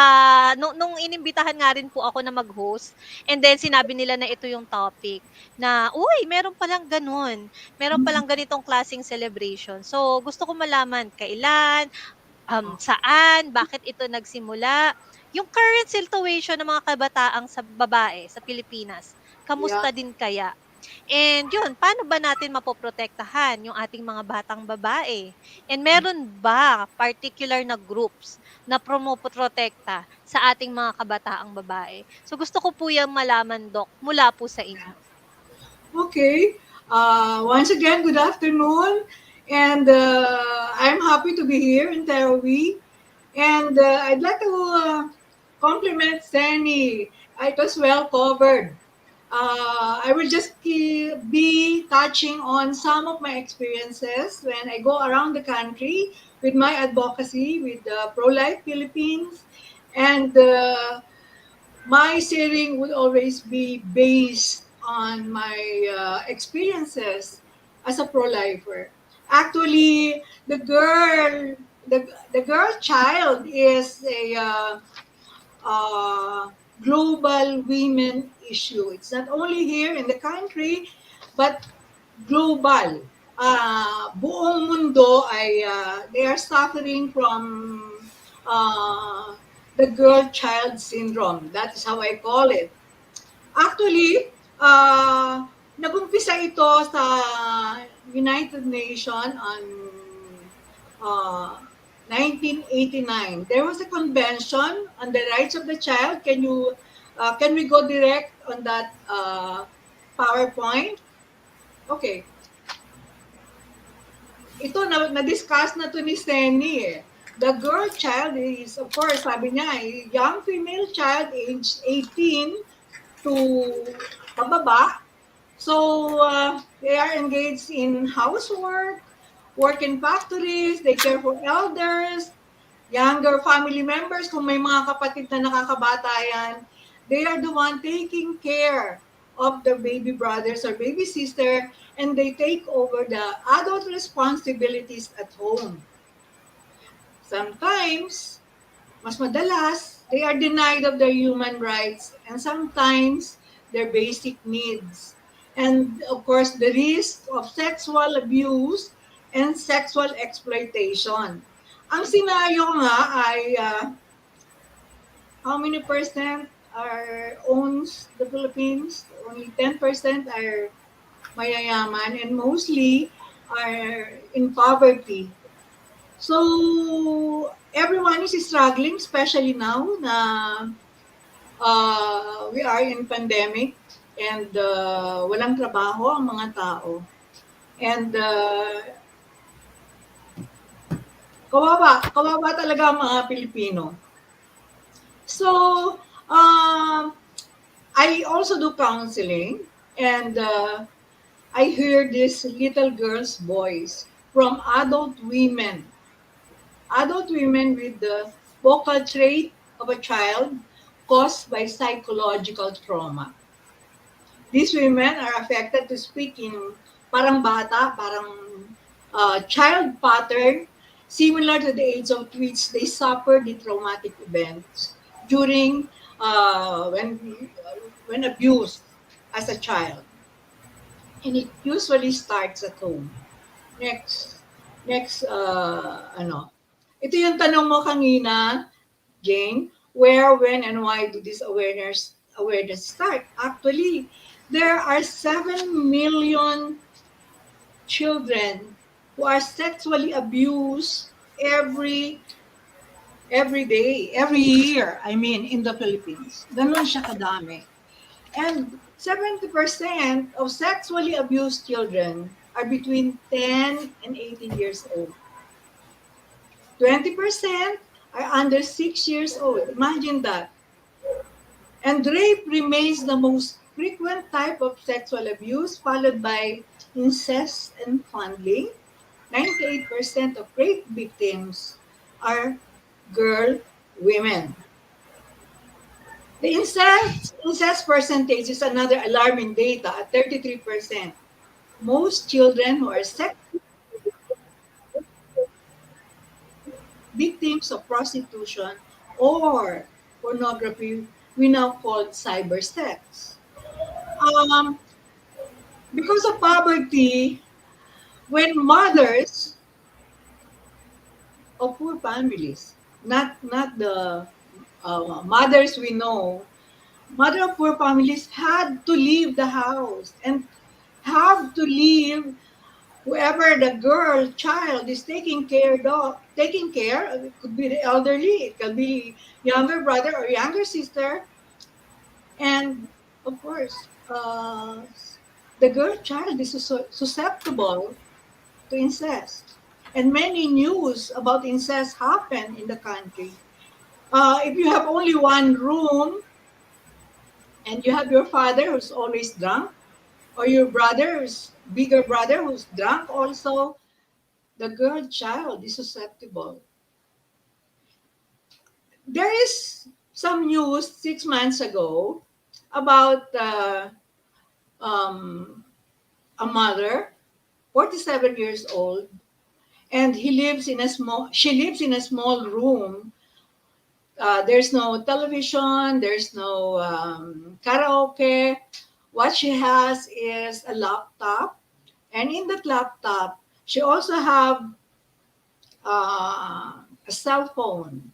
nung inimbitahan nga rin po ako na mag-host and then sinabi nila na ito yung topic na uy, meron palang ganun. Meron palang ganitong klaseng celebration. So gusto ko malaman kailan, saan, bakit ito nagsimula, yung current situation ng mga kabataang sa babae sa Pilipinas. Kamusta din kaya? And yun, paano ba natin mapoprotektahan yung ating mga batang babae? And meron ba particular na groups na promoprotekta sa ating mga kabataang babae? So gusto ko po yung malaman, Doc, mula po sa inyo. Okay. Once again, good afternoon. And I'm happy to be here in Terawi. And I'd like to compliment Seni It was well covered. I will just be touching on some of my experiences when I go around the country with my advocacy with Pro-Life Philippines, and my sharing would always be based on my experiences as a pro-lifer. Actually, the girl child is a global women issue. It's not only here in the country, but global. Buong mundo ay they are suffering from uh, the girl child syndrome. That is how I call it. Actually, nag-umpisa ito sa United Nations on uh, 1989. There was a convention on the rights of the child. Can we go direct on that PowerPoint? Okay. Ito, na-discuss na to ni Seni eh. The girl child is, of course, sabi niya, young female child aged 18 to pababa. So, they are engaged in housework, work in factories, they care for elders, younger family members, kung may mga kapatid na nakakabata yan, they are the one taking care of their baby brothers or baby sister, and they take over the adult responsibilities at home. Sometimes, mas madalas, they are denied of their human rights and sometimes their basic needs. And of course, the risk of sexual abuse and sexual exploitation. Ang senaryo nga ay how many percent are owns the Philippines? Only 10% are mayayaman and mostly are in poverty. So, everyone is struggling, especially now na we are in pandemic and walang trabaho ang mga tao. And kawawa talaga ang mga Pilipino. So, I also do counseling and I hear this little girl's voice from adult women with the vocal trait of a child caused by psychological trauma. These women are affected to speak in parang bata, parang child pattern, similar to the age of which they suffered the traumatic events during when abused as a child. And it usually starts at home. Next, Ito yung tanong mo kanina, Jane, where, when, and why do this awareness start? Actually, there are 7 million children who are sexually abused every day, every year, in the Philippines. Ganon siya kadami. And 70% of sexually abused children are between 10 and 18 years old. 20% are under 6 years old. Imagine that. And rape remains the most frequent type of sexual abuse, followed by incest and fondling. 98% of rape victims are girl women. The incest percentage is another alarming data at 33%. Most children who are victims of prostitution or pornography, we now call cyber sex. Because of poverty, when mothers of poor families, not the mothers we know, mother of poor families had to leave the house and have to leave whoever the girl child is taking care, it could be the elderly, it could be younger brother or younger sister, and of course, the girl child is susceptible to incest. And many news about incest happen in the country. If you have only one room, and you have your father who's always drunk, or your brother's bigger brother who's drunk also, the girl child is susceptible. There is some news 6 months ago about um, a mother, 47 years old, and she lives in a small room. There's no television, there's no karaoke. What she has is a laptop, and in that laptop, she also have a cell phone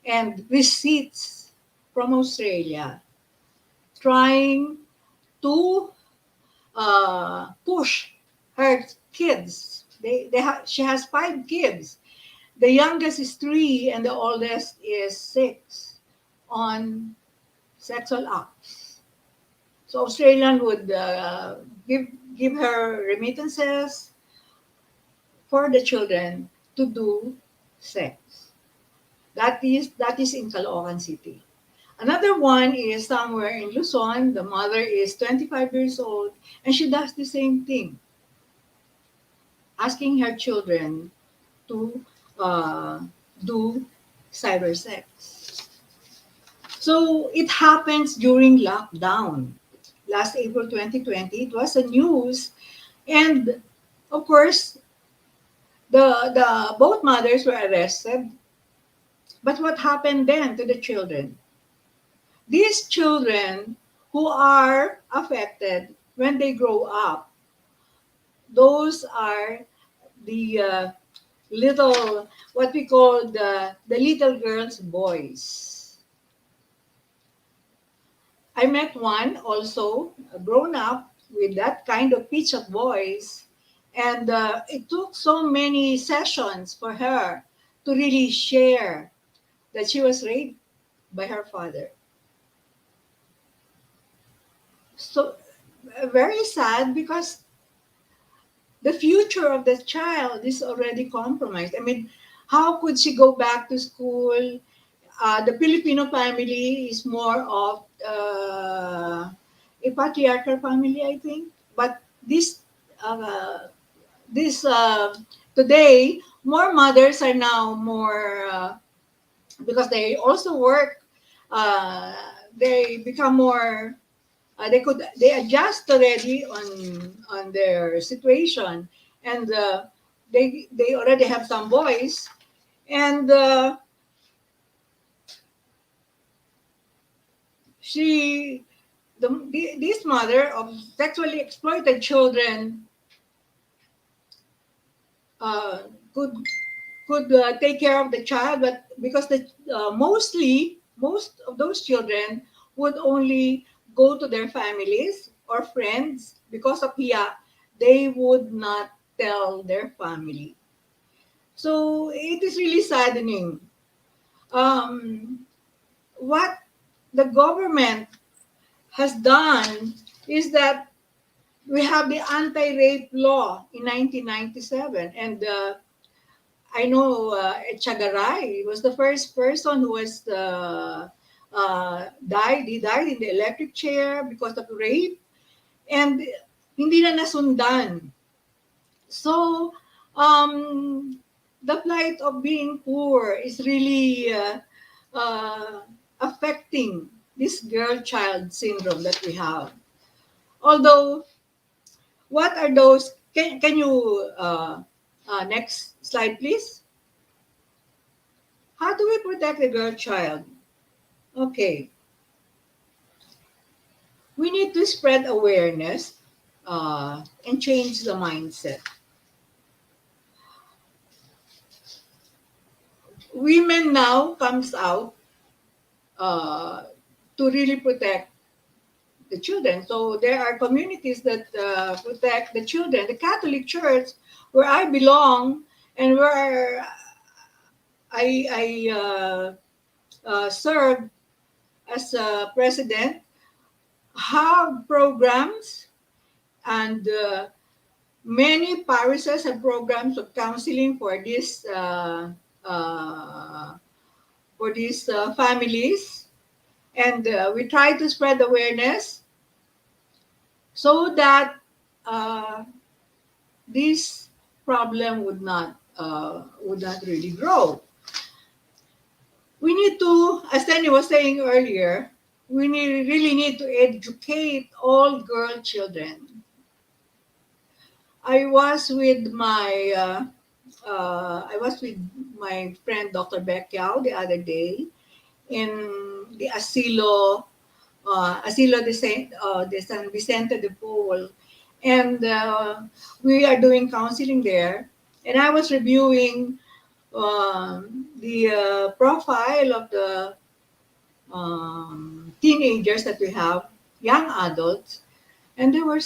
and receipts from Australia, trying to push her kids. She has 5 kids. The youngest is 3 and the oldest is 6 on sexual acts. So Australian would give her remittances for the children to do sex. That is in Caloocan City. Another one is somewhere in Luzon. The mother is 25 years old and she does the same thing, asking her children to do cyber sex. So it happens during lockdown. Last April 2020, it was a news, and of course, the both mothers were arrested. But what happened then to the children? These children who are affected when they grow up, those are the little, what we call the little girls' boys. I met one also, grown up with that kind of pitch of voice, and it took so many sessions for her to really share that she was raped by her father. So very sad because the future of the child is already compromised. I mean, how could she go back to school? The Filipino family is more of a patriarchal family, I think. But uh, this today, more mothers are now more because they also work. They become more. They adjust already on their situation, and they already have some boys, and she this mother of sexually exploited children uh, could take care of the child, but because most of those children would only go to their families or friends because of hiya, they would not tell their family. So it is really saddening. Um, what the government has done is that we have the anti-rape law in 1997, and I know Chagaray was the first person who was died. He died in the electric chair because of rape, and hindi na nasundan. So the plight of being poor is really affecting this girl child syndrome that we have. Although, what are those? Can you next slide, please? How do we protect the girl child? Okay, we need to spread awareness and change the mindset. Women now comes out to really protect the children. So there are communities that protect the children. The Catholic Church, where I belong and where I serve as a president, have programs, and many parishes have programs of counseling for uh, these families. And we try to spread awareness so that this problem would not really grow. We need to, as Seni was saying earlier, really need to educate all girl children. I was with my friend Dr. Beck Yao the other day in the Asilo de San Vicente de Paul, and we are doing counseling there. And I was reviewing the profile of the teenagers that we have, young adults, and there were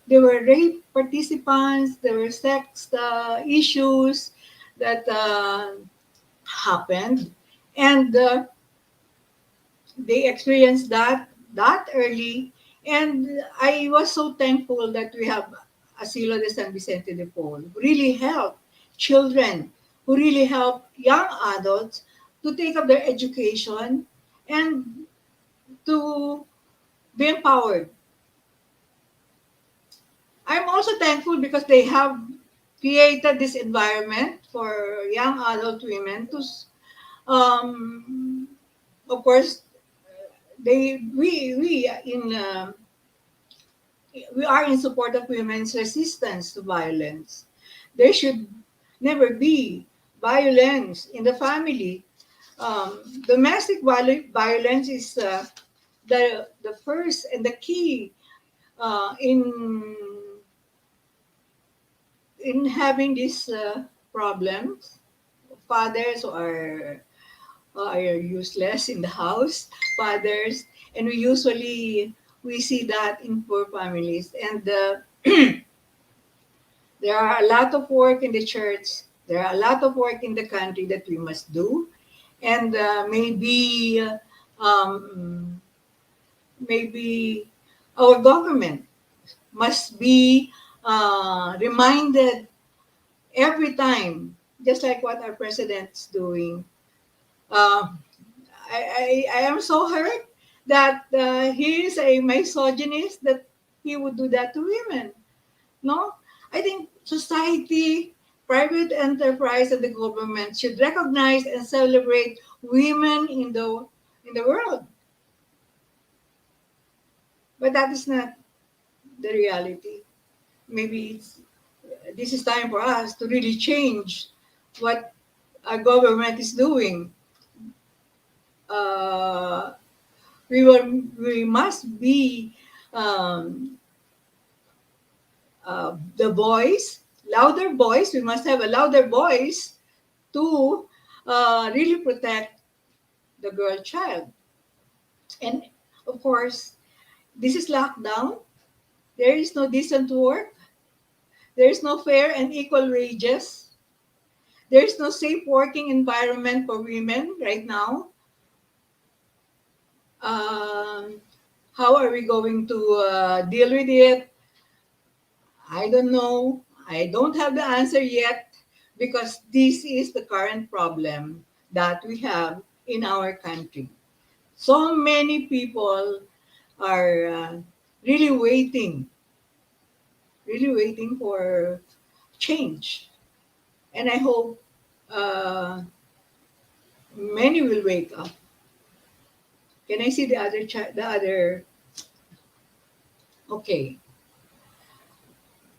there were rape participants, there were sex issues that happened, and they experienced that early. And I was so thankful that we have Asilo de San Vicente de Paul, who really help children, who really help young adults to take up their education and to be empowered. I'm also thankful because they have created this environment for young adult women to, um, of course, we are in support of women's resistance to violence. There should never be violence in the family. Domestic violence is the first and the key in having these problems. Fathers are useless in the house, fathers, and we see that in poor families. And there are a lot of work in the church. There are a lot of work in the country that we must do, and um, maybe our government must be reminded every time, just like what our president's doing. Uh, I am so hurt that he is a misogynist that he would do that to women. No, I think society, private enterprise, and the government should recognize and celebrate women in the world. But that is not the reality. Maybe this is time for us to really change what our government is doing. Uh, we must be um, the voice, louder voice. We must have a louder voice to really protect the girl child. And of course, this is lockdown. There is no decent work. There is no fair and equal wages. There is no safe working environment for women right now. Um, how are we going to deal with it? I don't know. I don't have the answer yet because this is the current problem that we have in our country. So many people are really waiting for change. And I hope many will wake up. Can I see the other the other? Okay.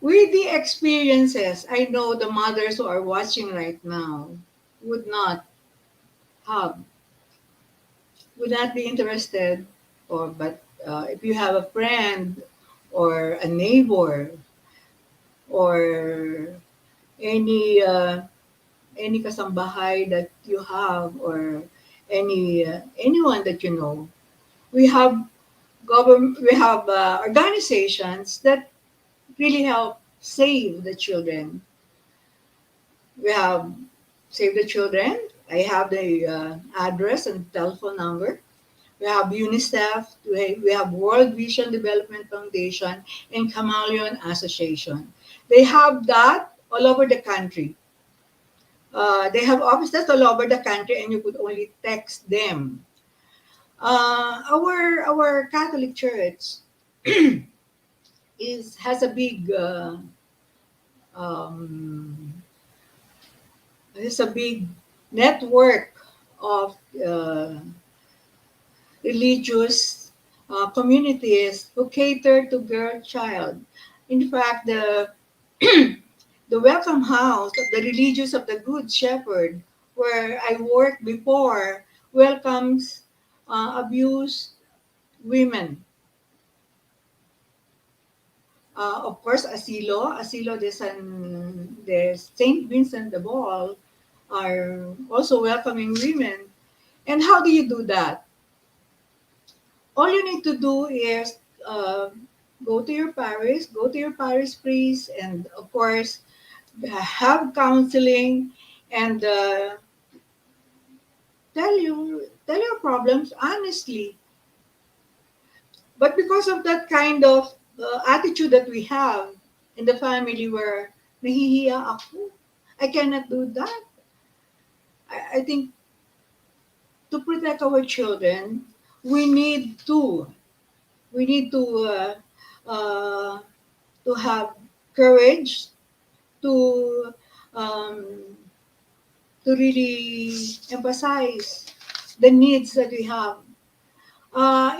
With the experiences, I know the mothers who are watching right now would not have, would not be interested, or but if you have a friend or a neighbor or any any kasambahay that you have or anyone that you know, we have organizations that really help save the children. We have Save the Children. I have the address and telephone number. We have UNICEF. We have World Vision Development Foundation and Chameleon Association. They have that all over the country. They have offices all over the country, and you could only text them. Our Catholic Church has a big um, network of religious communities who cater to girl child. In fact, the Welcome House of the Religious of the Good Shepherd, where I worked before, welcomes abused women. Of course, Asilo de Saint Vincent de Paul are also welcoming women. And how do you do that? All you need to do is go to your parish priest, and of course, have counseling and tell your problems honestly. But because of that kind of attitude that we have in the family where nahihiya ako, I cannot do that. I think to protect our children, we need to we need uh, to have courage to um, to really emphasize the needs that we have.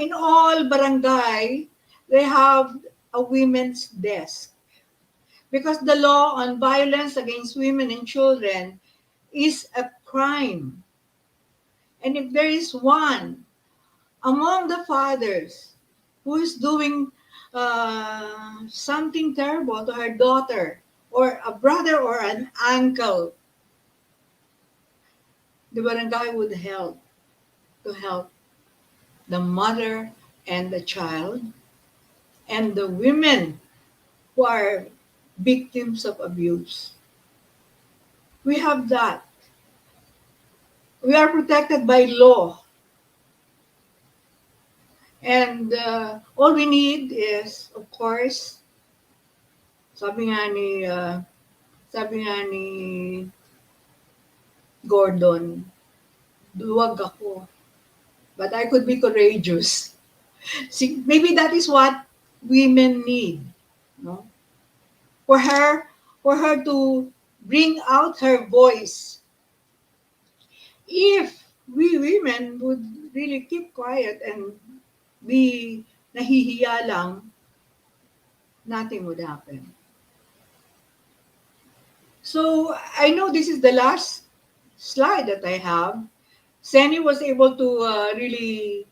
In all barangay, they have a women's desk because the law on violence against women and children is a crime. And if there is one among the fathers who is doing something terrible to her daughter or a brother or an uncle, the barangay would help to help the mother and the child and the women who are victims of abuse. We have that. We are protected by law. And all we need is, of course, sabi nga ni, uh, sabi nga ni Gordon, duwag ako. But I could be courageous. See, maybe that is what women need. No? For her to bring out her voice. If we women would really keep quiet and be nahihiya lang, nothing would happen. So I know this is the last slide that I have. Seni was able to really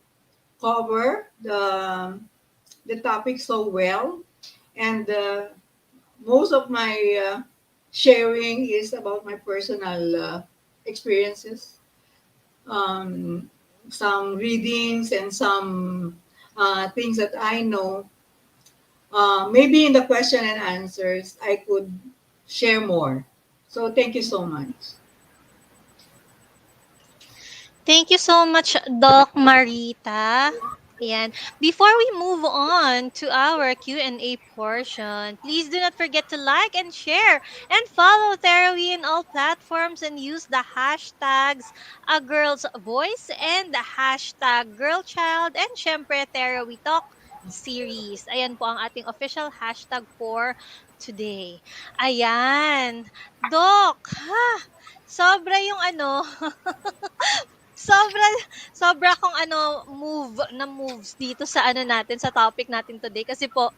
cover the topic so well, and most of my sharing is about my personal experiences, um, some readings, and some things that I know. Maybe in the question and answers, I could share more. So thank you so much. Thank you so much, Doc Marita. Ayan. Before we move on to our Q&A portion, please do not forget to like and share and follow Therapy in all platforms and use the hashtags A Girl's Voice and the hashtag Girl Child and syempre Therapy Talk series. Ayan po ang ating official hashtag for today. Ayan. Doc, ha, sobra yung sobra sobra akong moves dito sa natin, sa topic natin today kasi po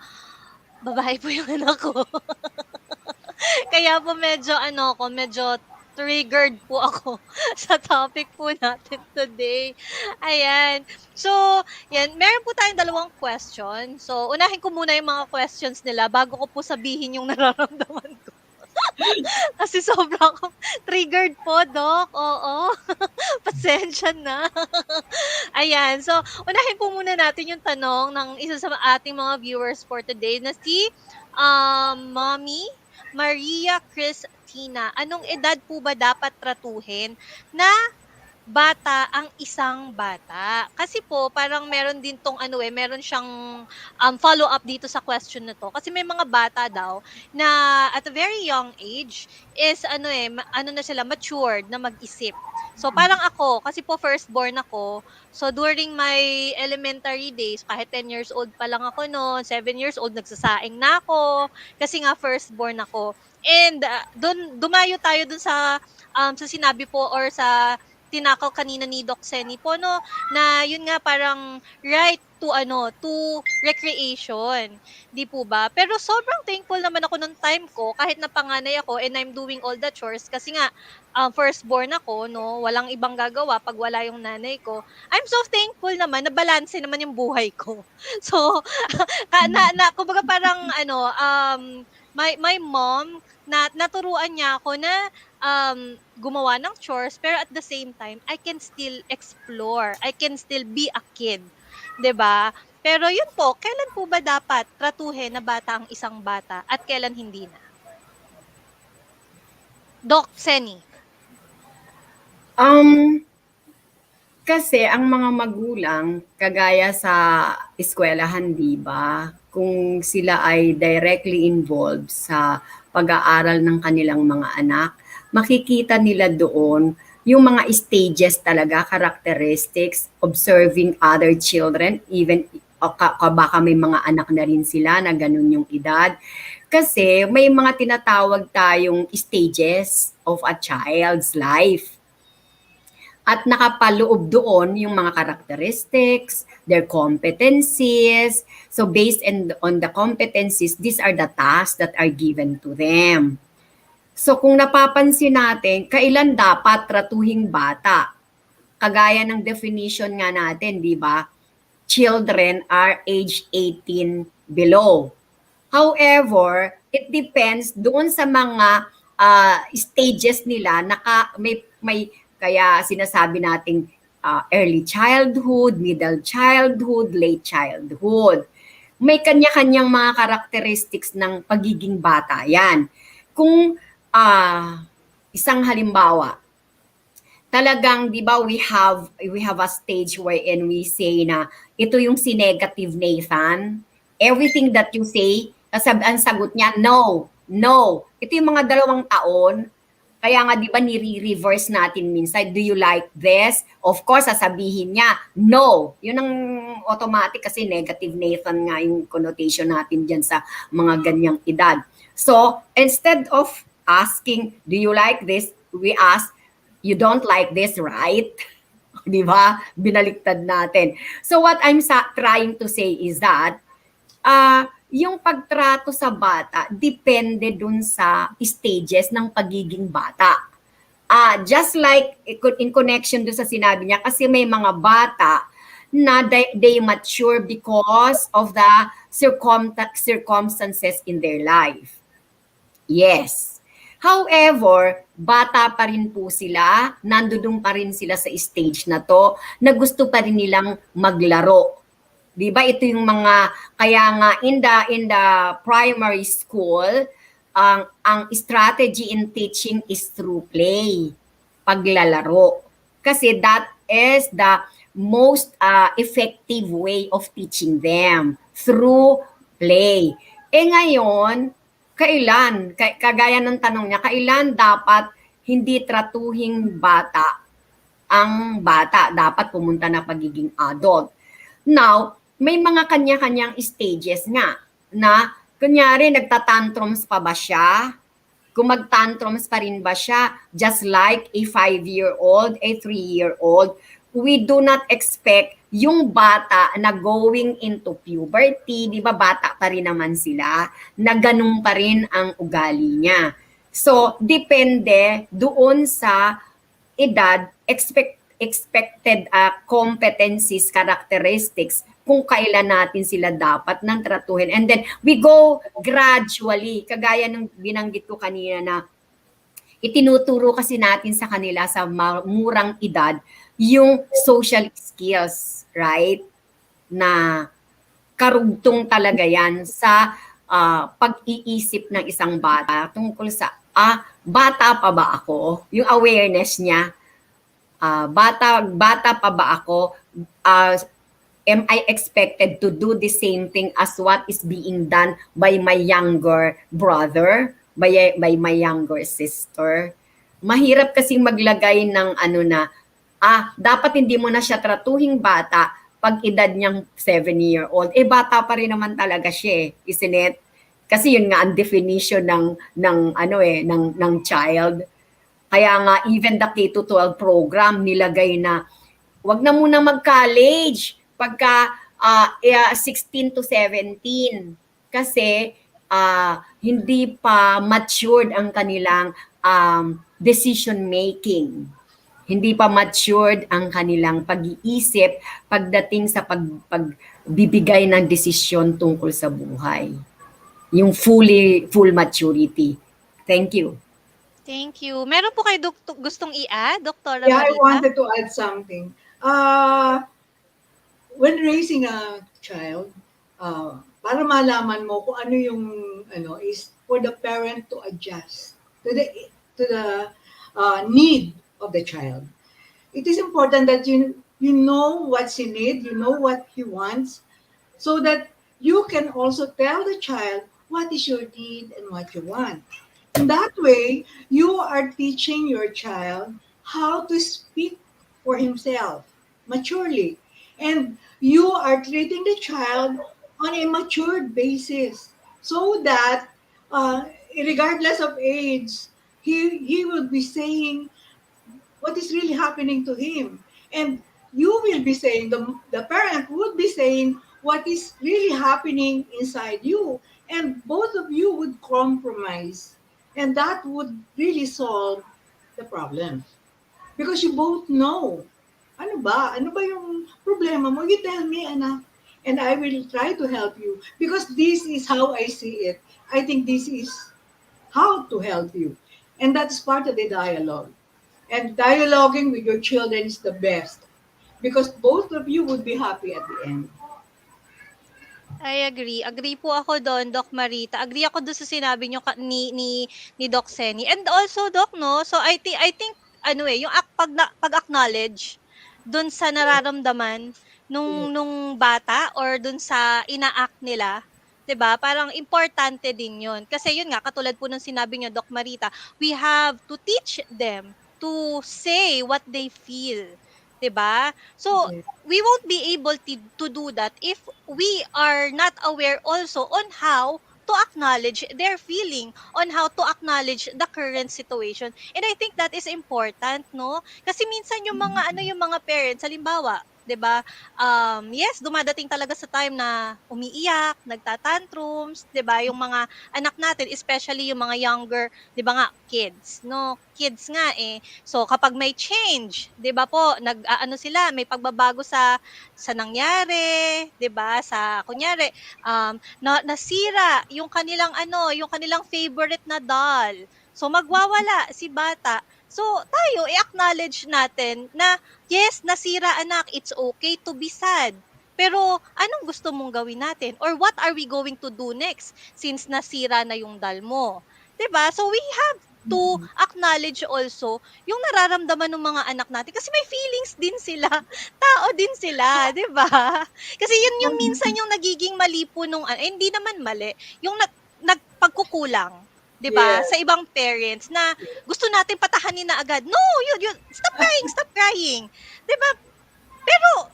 babae po yung anak ko. Kaya po medyo triggered po ako sa topic po natin today. Ayan. So, meron po tayong dalawang question. So, unahin ko muna yung mga questions nila bago ko po sabihin yung nararamdaman ko. Kasi sobra akong triggered po, Doc. Oo. Pasensya na. Ayan. So, unahin po muna natin yung tanong ng isa sa ating mga viewers for today na si Mommy Maria Christina. Anong edad po ba dapat tratuhin na bata ang isang bata? Kasi po parang meron din 'tong ano, meron siyang, follow-up dito sa question na 'to. Kasi may mga bata daw na at a very young age is ano, ano na sila, matured na mag-isip. So, parang ako, kasi po firstborn ako, so during my elementary days, kahit 10 years old pa lang ako no'n, 7 years old, nagsasaing na ako, kasi nga firstborn ako. And, dumayo tayo dun sa sinabi po or sa tinakaw kanina ni Doc Seni po 'no, na yun nga parang right to ano, to recreation, 'di po ba? Pero sobrang thankful naman ako nung time ko kahit na panganay ako and I'm doing all the chores kasi nga, firstborn ako 'no, walang ibang gagawa 'pag wala yung nanay ko. I'm so thankful naman na balanse naman yung buhay ko. So, na kumbaga parang ano, my mom na naturuan niya ako na gumawa ng chores pero at the same time I can still explore, I can still be a kid, 'di ba? Pero yun po, kailan po ba dapat tratuhin na bata ang isang bata at kailan hindi na? Doc Seni. Kasi ang mga magulang, kagaya sa eskwelahan, di ba, kung sila ay directly involved sa pag-aaral ng kanilang mga anak, makikita nila doon yung mga stages talaga, characteristics, observing other children, even baka may mga anak na rin sila na ganun yung edad. Kasi may mga tinatawag tayong stages of a child's life. At nakapaloob doon yung mga characteristics, their competencies. So based on the competencies, these are the tasks that are given to them. So kung napapansin natin, kailan dapat tratuhing bata? Kagaya ng definition nga natin, di ba? Children are age 18 below. However, it depends doon sa mga stages nila, may kaya sinasabi nating early childhood, middle childhood, late childhood. May kanya-kanyang mga characteristics ng pagiging bata yan. Kung isang halimbawa, talagang 'di ba we have a stage wherein we say na ito yung si negative Nathan. Everything that you say, ang sagot niya, no, no. Ito yung mga 2 taon. Kaya nga, di ba, nire-reverse natin minsan, do you like this? Of course, sasabihin niya, no. Yun ang automatic kasi negative Nathan nga yung connotation natin dyan sa mga ganyang edad. So, instead of asking, do you like this? We ask, you don't like this, right? Di ba? Binaliktad natin. So, what I'm trying to say is that, yung pagtrato sa bata depende dun sa stages ng pagiging bata. Just like in connection dun sa sinabi niya, kasi may mga bata na they mature because of the circumstances in their life. Yes. However, bata pa rin po sila, nandudong pa rin sila sa stage na to, na gusto pa rin nilang maglaro. Di ba ito yung mga, kaya nga in the primary school, ang strategy in teaching is through play, paglalaro. Kasi that is the most effective way of teaching them, through play. Ngayon, kailan, kagaya ng tanong niya, kailan dapat hindi tratuhing bata ang bata, dapat pumunta na pagiging adult. Now, may mga kanya-kanyang stages nga na kunyari nagtatantrums pa ba siya? Kung magtantrums pa rin ba siya, just like a 5-year-old, a 3-year-old, we do not expect yung bata na going into puberty, di ba bata pa rin naman sila, na ganun pa rin ang ugali niya. So, depende doon sa edad, expected competencies, characteristics, kung kailan natin sila dapat nang tratuhin. And then, we go gradually. Kagaya ng binanggit ko kanina na itinuturo kasi natin sa kanila sa murang edad yung social skills, right? Na karugtong talaga yan sa pag-iisip ng isang bata tungkol sa, bata pa ba ako? Yung awareness niya, Bata pa ba ako? Am I expected to do the same thing as what is being done by my younger brother, by my younger sister? Mahirap kasing maglagay ng ano na, dapat hindi mo na siya tratuhing bata pag edad niyang 7-year-old. Bata pa rin naman talaga siya, isn't it? Kasi yun nga ang definition ng child. Kaya nga even the K-12 program nilagay na wag na muna mag-college pagka 16 to 17 kasi hindi pa matured ang kanilang decision making. Hindi pa matured ang kanilang pag-iisip pagdating sa pagbibigay ng desisyon tungkol sa buhay. Yung full maturity. Thank you. Thank you. Meron po kayo gustong i-add, Dr. Yeah, I Marita? wanted to add something. When raising a child, para malaman mo kung ano yung is for the parent to adjust to the need of the child. It is important that you know what he needs, you know what he wants, so that you can also tell the child what is your need and what you want. In that way, you are teaching your child how to speak for himself maturely. And you are treating the child on a matured basis so that regardless of age, he will be saying what is really happening to him. And you will be saying, the parent would be saying what is really happening inside you. And both of you would compromise. And that would really solve the problem. Because you both know, ano ba yung problema mo? You tell me, anak, and I will try to help you. Because this is how I see it. I think this is how to help you. And that's part of the dialogue. And dialoguing with your children is the best. Because both of you would be happy at the end. I agree. Agree po ako doon, Doc Marita. Agree ako doon sa sinabi niyo ni Doc Seni. And also, Doc, no? So I think yung pag-acknowledge doon sa nararamdaman nung bata or doon sa ina-act nila, 'di ba? Parang importante din 'yon. Kasi yun nga katulad po ng sinabi niyo, Doc Marita, we have to teach them to say what they feel. 'Di ba? So, we won't be able to do that if we are not aware also on how to acknowledge their feeling, on how to acknowledge the current situation. And I think that is important, no? Kasi minsan yung mga parents, halimbawa, 'di ba? Yes, dumadating talaga sa time na umiiyak, nagtatantrums, 'di ba? Yung mga anak natin, especially yung mga younger, 'di ba nga, kids, no? Kids nga eh. So kapag may change, 'di ba po, sila, may pagbabago sa nangyari, 'di ba? Sa kunyari, nasira yung kanilang favorite na doll. So magwawala si bata. So tayo i-acknowledge natin na yes, nasira anak, it's okay to be sad. Pero anong gusto mong gawin natin? Or what are we going to do next since nasira na yung doll mo? 'Di ba? So we have to acknowledge also yung nararamdaman ng mga anak natin kasi may feelings din sila. Tao din sila, 'di ba? Kasi yun yung minsan yung nagiging mali po hindi naman mali, yung nagpagkukulang, 'di ba? Yes. Sa ibang parents na gusto natin patahanin na agad. No, yun, stop crying. 'Di ba? Pero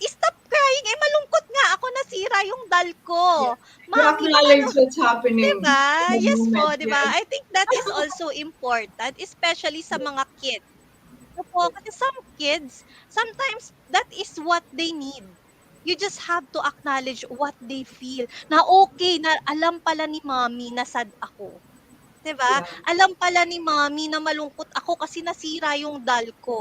stop crying, malungkot nga ako nasira yung doll ko. You acknowledge what's happening. Diba? in the Yes po, moment, diba? yes. I think that is also important, especially sa mga kids. Kasi some kids, sometimes that is what they need. You just have to acknowledge what they feel. Na okay, na alam pala ni mommy na sad ako. 'Di ba? Alam pala ni mommy na malungkot ako kasi nasira yung doll ko.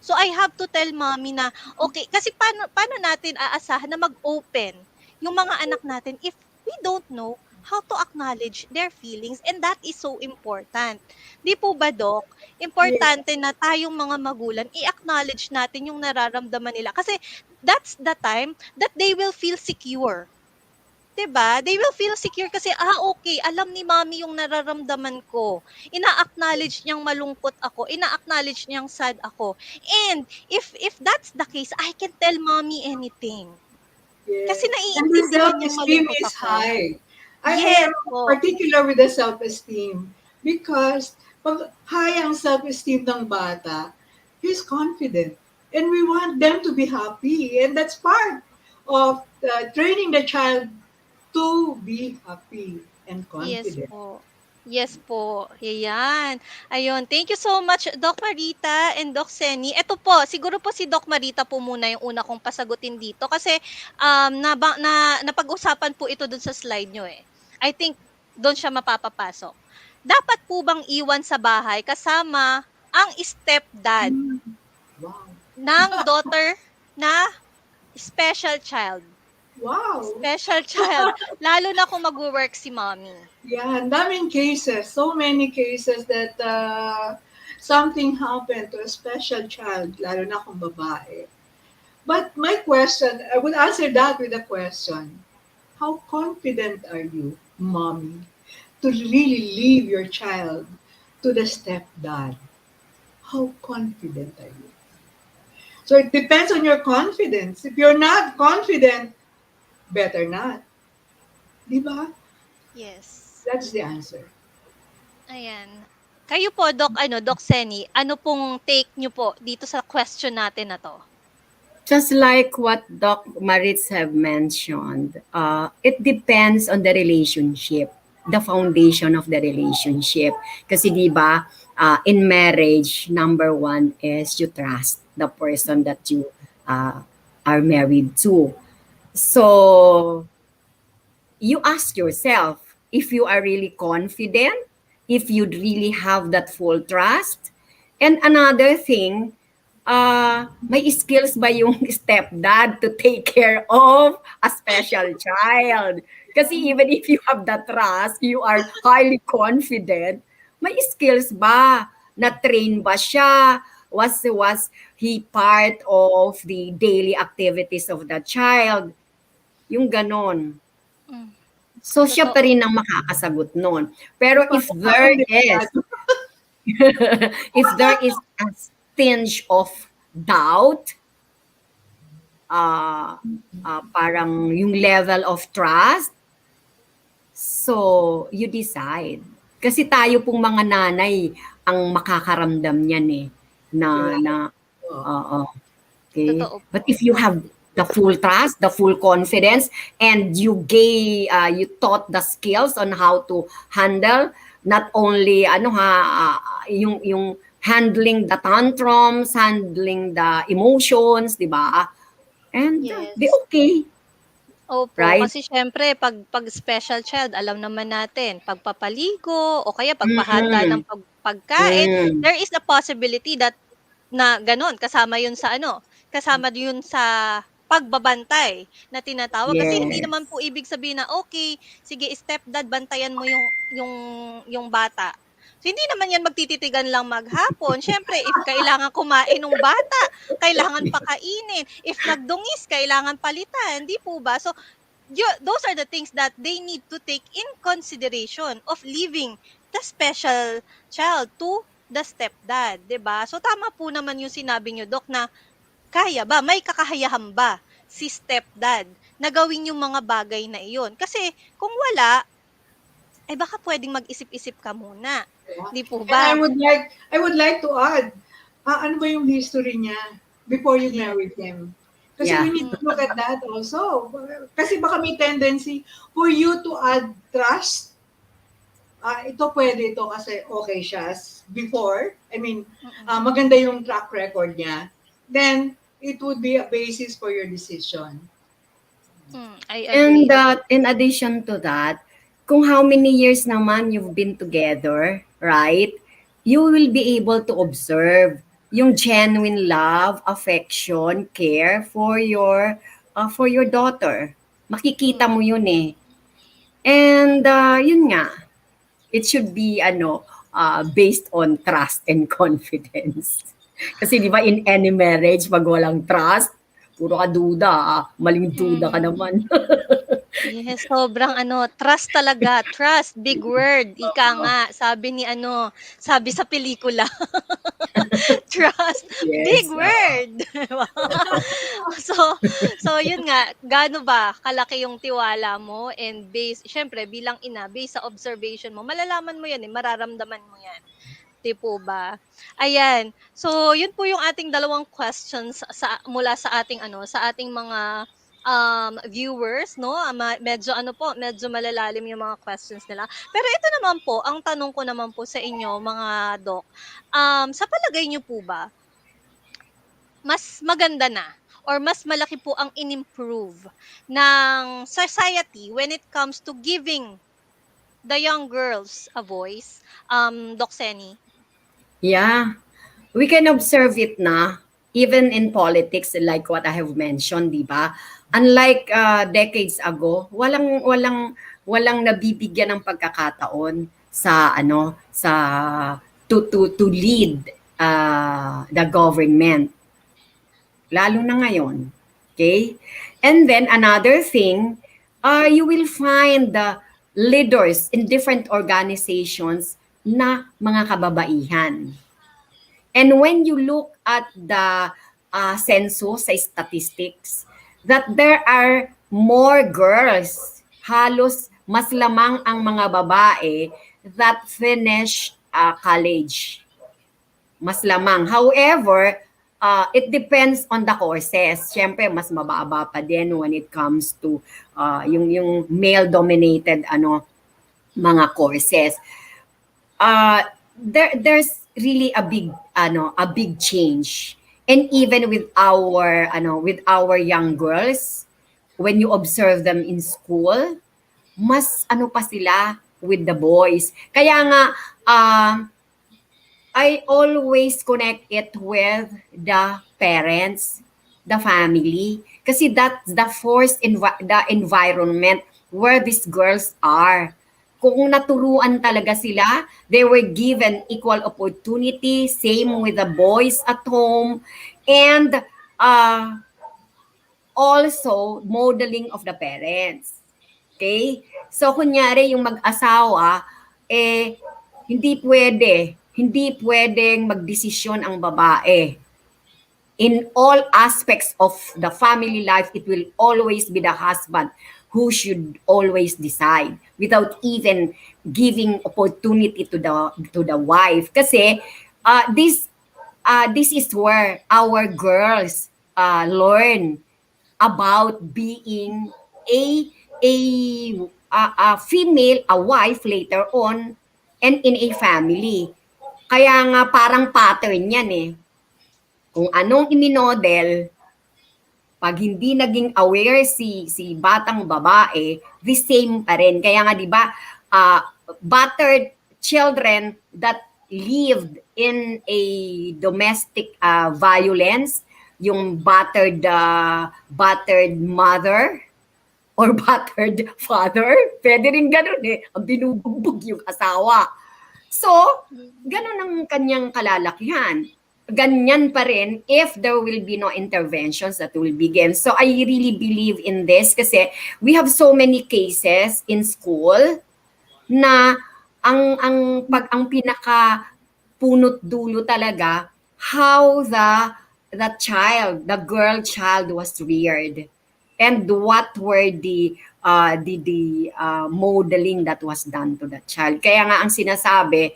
So I have to tell mommy na okay, kasi paano natin aasahan na mag-open yung mga anak natin if we don't know how to acknowledge their feelings, and that is so important. Di po ba, Doc? Importante na tayong mga magulang i-acknowledge natin yung nararamdaman nila kasi that's the time that they will feel secure. 'Diba? They will feel secure kasi, okay, alam ni mommy yung nararamdaman ko. Ina-acknowledge niyang malungkot ako, ina-acknowledge niyang sad ako. And if that's the case, I can tell mommy anything. Kasi Yes. And the naiintindihan niyang self-esteem malungkot is ako. high. I Yes am po. particular with the self-esteem because pag high ang self-esteem ng bata, he's confident. And we want them to be happy. And that's part of training the child to be happy and Yes confident. po. Yes po. Ayan. Ayun. Thank you so much, Doc Marita and Doc Seni. Ito po, siguro po si Doc Marita po muna yung una kong pasagutin dito kasi napag-usapan po ito dun sa slide nyo eh. I think doon siya mapapapasok. Dapat po bang iwan sa bahay kasama ang stepdad Wow. ng daughter na special child? Wow. Special child. Lalo na kung mag-work si mommy. Yeah, ang daming cases, so many cases that something happened to a special child, lalo na kung babae. But my question, I would answer that with a question. How confident are you, mommy, to really leave your child to the stepdad? How confident are you? So it depends on your confidence. If you're not confident, better not. Diba? Yes. That's the answer. Ayan. Kayo po, Doc Seni, ano pong take nyo po dito sa question natin na to? Just like what Doc Maritz have mentioned, it depends on the relationship, the foundation of the relationship. Kasi di ba, in marriage, number one is you trust the person that you are married to. So, you ask yourself if you are really confident, if you really have that full trust. And another thing, may skills ba yung stepdad to take care of a special child? Kasi even if you have the trust, you are highly confident, may skills ba? Na-train ba siya? Was he part of the daily activities of the child? Yung ganon. So, siya pa rin ang makakasagot nun. Pero if there is, if there is a tinge of doubt, parang yung level of trust, so you decide. Kasi tayo pong mga nanay ang makakaramdam niyan eh. Okay. But if you have the full trust, the full confidence, and you taught the skills on how to handle not only yung handling the tantrums, handling the emotions, di ba? And be okay. Opo, right? kasi syempre pag special child, alam naman natin, pagpapaligo o kaya pagpahanda ng pagkain, there is a possibility that na ganon kasama yun sa pagbabantay na tinatawag. Kasi hindi naman po ibig sabihin na okay, sige stepdad bantayan mo yung bata. So, hindi naman yan magtititigan lang maghapon. Siyempre, if kailangan kumain ng bata, kailangan pakainin. If nagdungis, kailangan palitan. Di po ba? So, those are the things that they need to take in consideration of leaving the special child to the stepdad. Diba? So, tama po naman yung sinabi nyo, Doc, na kaya ba? May kakayahan ba si stepdad na gawin yung mga bagay na iyon? Kasi, kung wala, ay baka pwedeng mag-isip-isip ka muna. Di po ba? And I would like to add, ano ba yung history niya before you married him? Kasi we need to look at that also. Kasi baka may tendency for you to add trust. Ito pwede ito kasi okay siya before. I mean, maganda yung track record niya. Then, it would be a basis for your decision. I agree. And in addition to that, kung how many years naman you've been together, right? You will be able to observe yung genuine love, affection, care for your daughter. Makikita mo yun eh. And yun nga, it should be based on trust and confidence. Kasi di ba in any marriage, pag walang trust, puro ka duda, maling duda ka naman. Yes, sobrang trust talaga. Trust, big word. Ika nga, sabi ni sabi sa pelikula. Trust, big Yes. word. Diba? so, yun nga, gaano ba kalaki yung tiwala mo and syempre bilang ina, based sa observation mo, malalaman mo yan mararamdaman mo yan. Di po ba? Ayan. So, yun po yung ating dalawang questions mula sa ating sa ating mga viewers, no? Medyo medyo malalalim yung mga questions nila. Pero ito naman po, ang tanong ko naman po sa inyo, mga doc, sa palagay niyo po ba, mas maganda na or mas malaki po ang in-improve ng society when it comes to giving the young girls a voice? Doc Seni? Yeah, we can observe it na even in politics like what I have mentioned, di ba? Unlike decades ago, walang nabibigyan ng pagkakataon sa to lead the government. Lalo na ngayon. Okay? And then another thing, you will find the leaders in different organizations na mga kababaihan. And when you look at the census sa statistics, that there are more girls, halos mas lamang ang mga babae that finish college. Mas lamang. However, it depends on the courses. Siyempre, mas mababa pa din when it comes to yung male-dominated mga courses. There's really a big change. And even with our young girls, when you observe them in school, mas pa sila with the boys. Kaya nga I always connect it with the parents, the family, kasi that's the the environment where these girls are. Kung naturuan talaga sila, they were given equal opportunity, same with the boys at home, and also modeling of the parents. Okay? So, kunyari, yung mag-asawa, hindi pwedeng magdesisyon ang babae. In all aspects of the family life, it will always be the husband who should always decide without even giving opportunity to the wife. Kasi this is where our girls learn about being a female, a wife later on, and in a family. Kaya nga parang pattern yan eh. Kung anong iminodel, pag hindi naging aware si batang babae, the same pa rin. Kaya nga 'di ba, battered children that lived in a domestic violence, yung battered mother or battered father, pwede rin ganun eh, ang binubugbog yung asawa. So, ganun ang kanyang kalalakihan. Ganyan pa rin if there will be no interventions that will begin. So, I really believe in this kasi we have so many cases in school na ang pinaka punot dulo talaga how the girl child was reared and what were the modeling that was done to the child. Kaya nga ang sinasabi,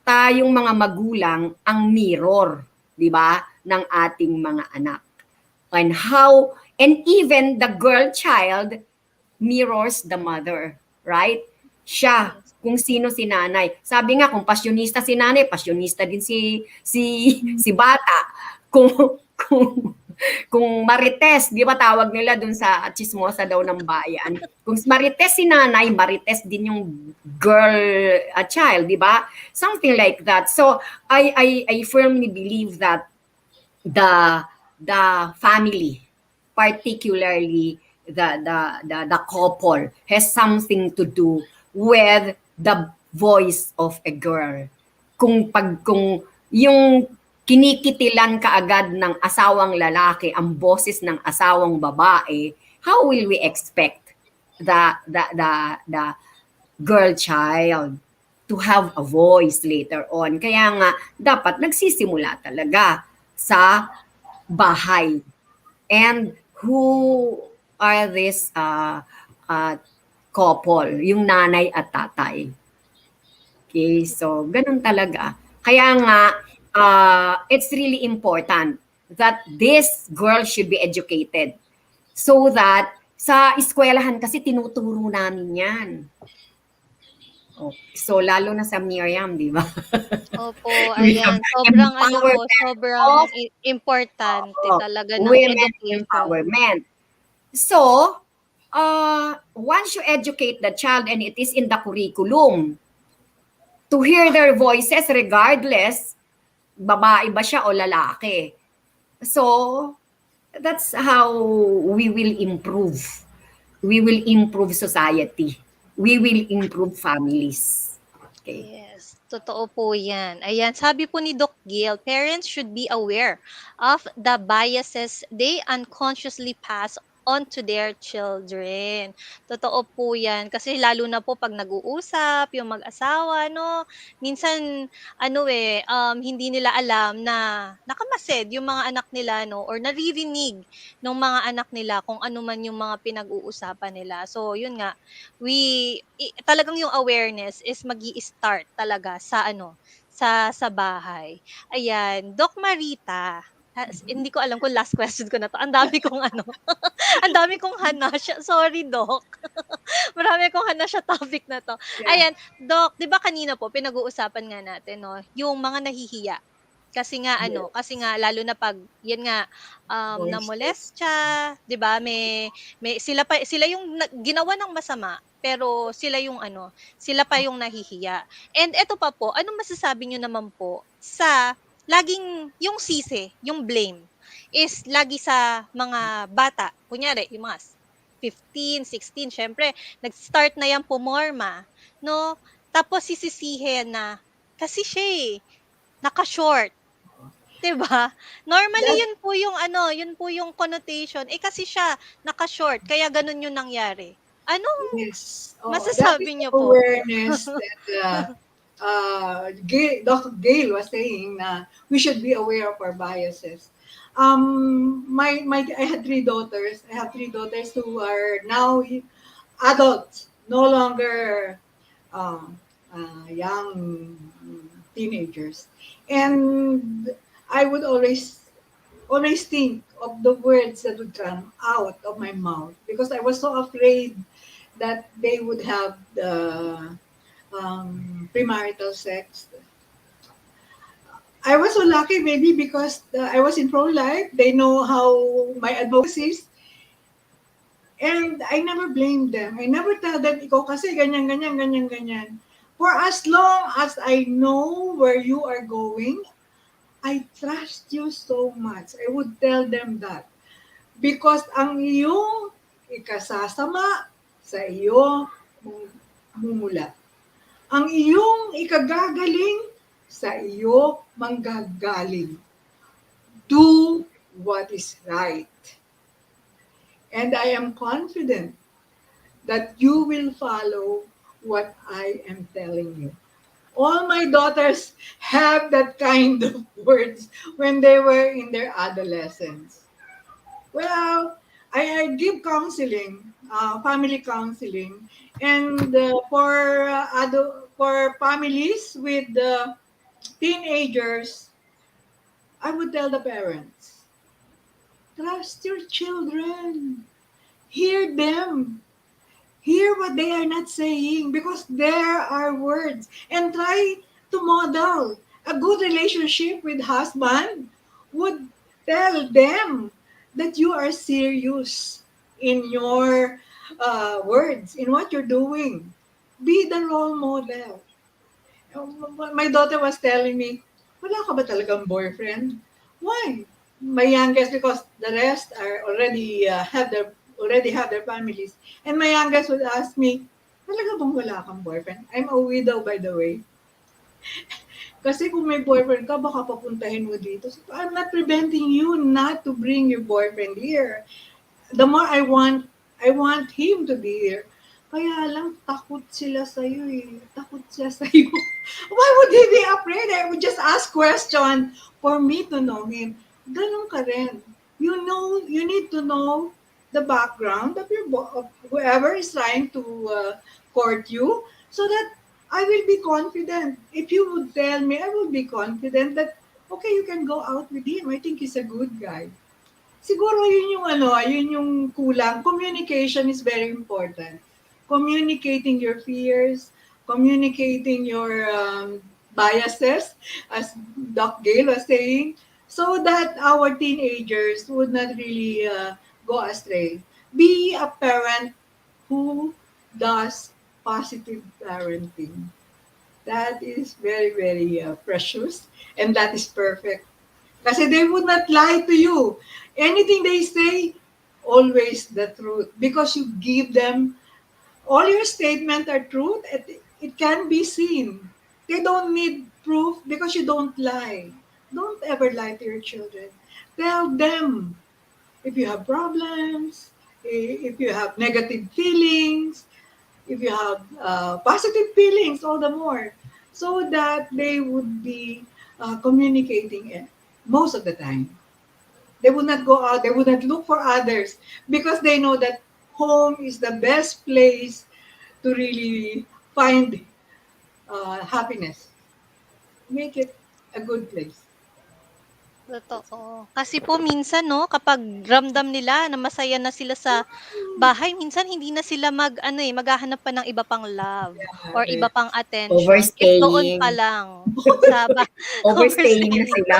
tayong mga magulang ang mirror, di ba, ng ating mga anak. And even the girl child mirrors the mother, right? Siya, kung sino si nanay. Sabi nga, kung pasyonista si nanay, pasyonista din si bata. Kung marites, di ba tawag nila dun sa chismosa daw ng bayan. Kung marites si nanay, marites din yung girl child, di ba? Something like that. So I firmly believe that the family, particularly the couple, has something to do with the voice of a girl. Kung yung kinikitilan kaagad ng asawang lalaki ang boses ng asawang babae, how will we expect the girl child to have a voice later on. Kaya nga, dapat nagsisimula talaga sa bahay. And who are this couple? Yung nanay at tatay. Okay, so ganun talaga. Kaya nga, it's really important that this girl should be educated so that sa eskwelahan kasi tinuturo namin yan. Oh, so lalo na sa Miriam, di ba? Opo, ayan. Sobrang ano po, sobrang importante talaga ng Women education. empowerment. So, once you educate the child and it is in the curriculum, to hear their voices regardless, babae ba siya o lalaki. So, that's how we will improve. We will improve society. We will improve families. Okay. Yes, totoo po yan. Ayan, sabi po ni Doc Gail, parents should be aware of the biases they unconsciously pass on to their children. Totoo po yan. Kasi lalo na po pag nag-uusap, yung mag-asawa, no? Minsan, hindi nila alam na nakamasid yung mga anak nila, no? Or naririnig ng mga anak nila kung ano man yung mga pinag-uusapan nila. So, yun nga, talagang yung awareness is magi-start talaga sa bahay. Ayan, Doc Marita, hindi ko alam kung last question ko na to. Ang dami kong ang dami kong hanasya. Sorry, Doc. Marami akong hanasya topic na to. Ayan, Doc, 'di ba kanina po pinag-uusapan nga natin, no, yung mga nahihiya. Kasi nga lalo na pag yan nga namolest siya, 'di ba? May sila yung ginawa ng masama, pero sila pa yung nahihiya. And eto pa po, anong masasabi niyo naman po sa laging yung sisi, yung blame is lagi sa mga bata. Kunyari, yung mga 15, 16, syempre, nag-start na yan pumorma, no? Tapos sisisihin na kasi siya naka-short. 'Di ba? Normally yun po yung connotation. Kasi siya naka-short, kaya ganun yung nangyari. Anong masasabi niyo po? Awareness that Dr. Gail was saying na we should be aware of our biases. I had three daughters. I have three daughters who are now adults, no longer young teenagers. And I would always think of the words that would come out of my mouth because I was so afraid that they would have the premarital sex. I was so lucky maybe because I was in pro-life. They know how my advocacies. And I never blamed them. I never tell them, ikaw kasi ganyan, ganyan, ganyan, ganyan. For as long as I know where you are going, I trust you so much. I would tell them that. Because ang iyong ikasasama sa iyo mumula. Ang iyong ikagagaling sa iyo manggagaling. Do what is right. And I am confident that you will follow what I am telling you. All my daughters have that kind of words when they were in their adolescence. Well, I give counseling, family counseling, and for families with teenagers, I would tell the parents, trust your children, hear them. Hear what they are not saying because there are words. And try to model a good relationship with husband would tell them that you are serious in your words, in what you're doing. Be the role model. My daughter was telling me, wala ka ba talagang boyfriend? Why? My youngest, because the rest are already have their families. And my youngest would ask me, talaga bang wala kang boyfriend? I'm a widow, by the way. Kasi kung may boyfriend ka, baka papuntahin mo dito. So, I'm not preventing you not to bring your boyfriend here. The more I want I want him to be there. Kaya lang, takot sila sa'yo eh. Takot siya sa'yo. Why would he be afraid? I would just ask question for me to know him. Ganun ka rin. You know, you need to know the background of your of whoever is trying to court you, so that I will be confident. If you would tell me, I will be confident that, okay, you can go out with him. I think he's a good guy. Siguro yun yung yun yung kulang. Communication is very important. Communicating your fears, communicating your biases, as Doc Gail was saying, so that our teenagers would not really go astray. Be a parent who does positive parenting. That is very, very precious, and that is perfect. Kasi they would not lie to you. Anything they say, always the truth. Because you give them, all your statements are truth. It can be seen. They don't need proof because you don't lie. Don't ever lie to your children. Tell them if you have problems, if you have negative feelings, if you have positive feelings, all the more. So that they would be communicating it most of the time. They would not go out, they would not look for others because they know that home is the best place to really find happiness. Make it a good place. Totoo. Kasi po minsan 'no, kapag ramdam nila na masaya na sila sa bahay, minsan hindi na sila maghahanap pa ng iba pang love or iba pang attention. If doon pa Overstaying. lang sa Overstaying na overstaying. sila.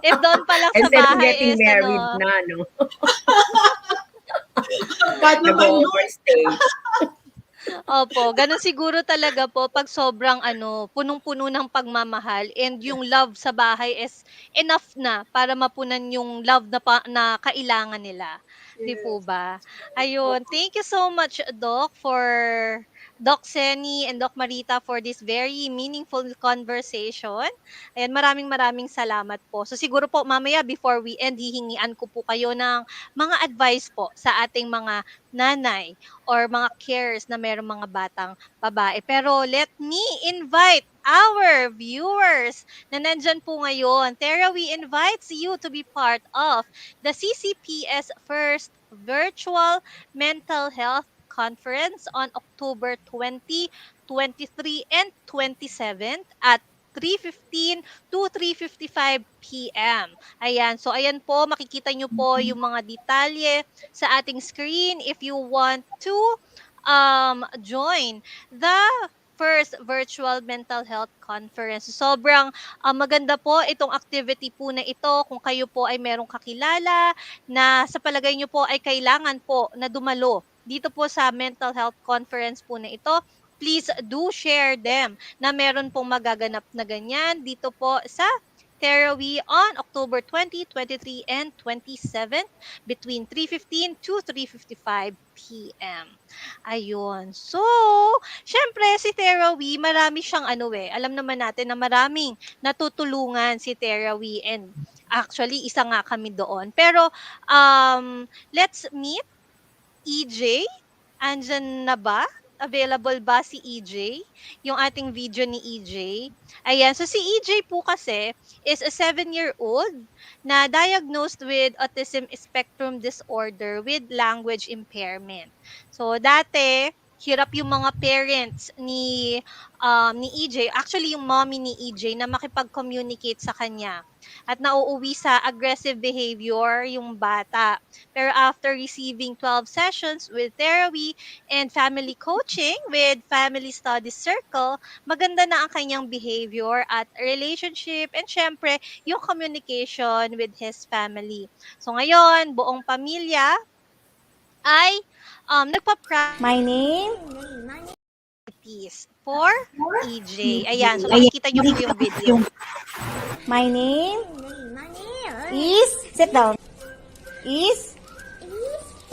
If doon pa lang sa Instead of bahay getting is married na, no? Bad naman yun. Nag-overstay. Opo, gano'n siguro talaga po 'pag sobrang punong-puno ng pagmamahal and yung love sa bahay is enough na para mapunan yung love na kailangan nila, 'di po Yes. ba? Ayun, thank you so much Doc Seni and Doc Marita for this very meaningful conversation. Ayan, maraming salamat po. So siguro po mamaya before we end, hihingian ko po kayo ng mga advice po sa ating mga nanay or mga cares na merong mga batang babae. Pero let me invite our viewers na nandyan po ngayon. Tara, we invites you to be part of the CCPS First Virtual Mental Health Conference on October 20, 23, and 27 at 3:15 to 3:55 p.m. Ayan. So, ayan po, makikita nyo po yung mga detalye sa ating screen if you want to join the first virtual mental health conference. Sobrang maganda po itong activity po na ito kung kayo po ay merong kakilala na sa palagay nyo po ay kailangan po na dumalo dito po sa mental health conference po na ito. Please do share them na meron pong magaganap na ganyan dito po sa Terawi on October 20, 23, and 27 between 3:15 to 3:55 p.m. Ayun. So, syempre si Terawi, marami siyang alam naman natin na maraming natutulungan si Terawi and actually isa nga kami doon. Pero let's meet EJ. Andyan na ba? Available ba si EJ? Yung ating video ni EJ. Ayan. So, si EJ po kasi is a 7-year-old na diagnosed with autism spectrum disorder with language impairment. So, dati, hirap yung mga parents ni EJ, actually yung mommy ni EJ na makipag-communicate sa kanya. At nauuwi sa aggressive behavior yung bata. Pero after receiving 12 sessions with therapy and family coaching with Family Studies Circle, maganda na ang kanyang behavior at relationship and syempre yung communication with his family. So ngayon, buong pamilya ay My name for EJ. Ayan, so makikita nyo po yung video. My name is sit down. Is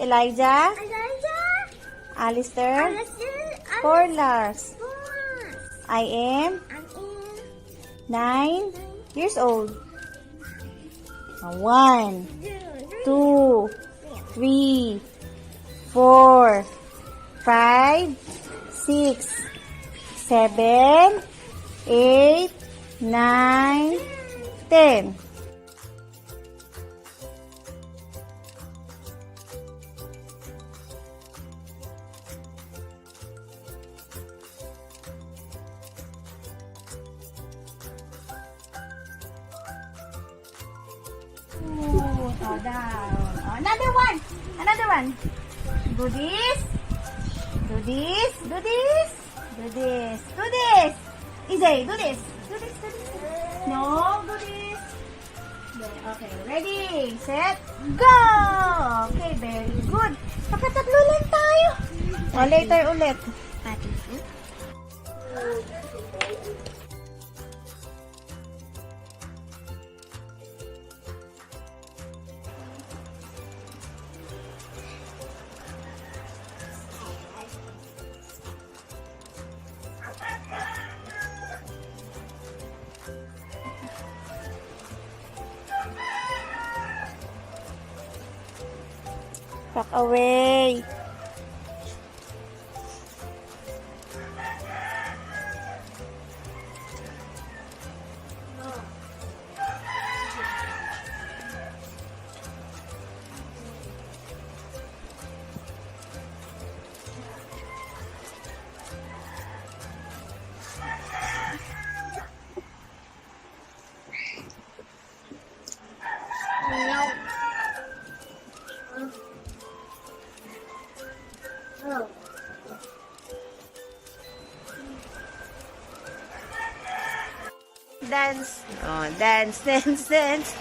Elijah Alistair Lars. I am 9 years old. 1, 2, 3, 4, 5, 6, 7, 8, 9, 10. Oh, down. Oh, another one. Another one. Do this. Do this. Do this. Do this. Do this. Easy. Do this. Do this. Do this. No. Do this. Okay. Ready. Set. Go. Okay. Very good. Nakatatlo lang tayo. O, later ulit. Back away. Dance. Oh, dance, dance, dance.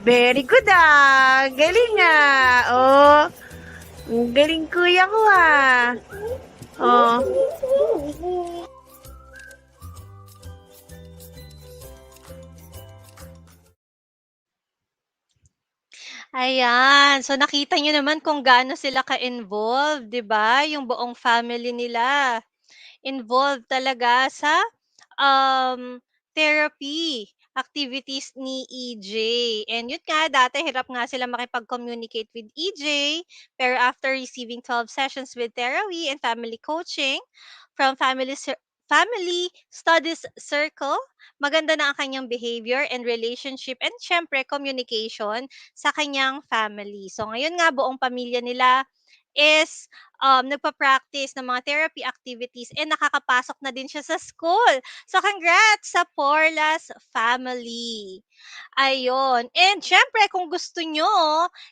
Very good ah. Galing ah. Oh. Galing kuya ko ah. Oh. Ayan. So, nakita nyo naman kung gaano sila ka-involved, di ba? Yung buong family nila. Involved talaga sa therapy activities ni EJ. And yun nga, dati hirap nga sila makipag-communicate with EJ. Pero after receiving 12 sessions with therapy and family coaching from family studies circle, maganda na ang kanyang behavior and relationship and syempre communication sa kanyang family. So ngayon nga buong pamilya nila is nagpa-practice ng mga therapy activities and nakakapasok na din siya sa school. So congrats sa Porlas family. Ayun. And syempre kung gusto nyo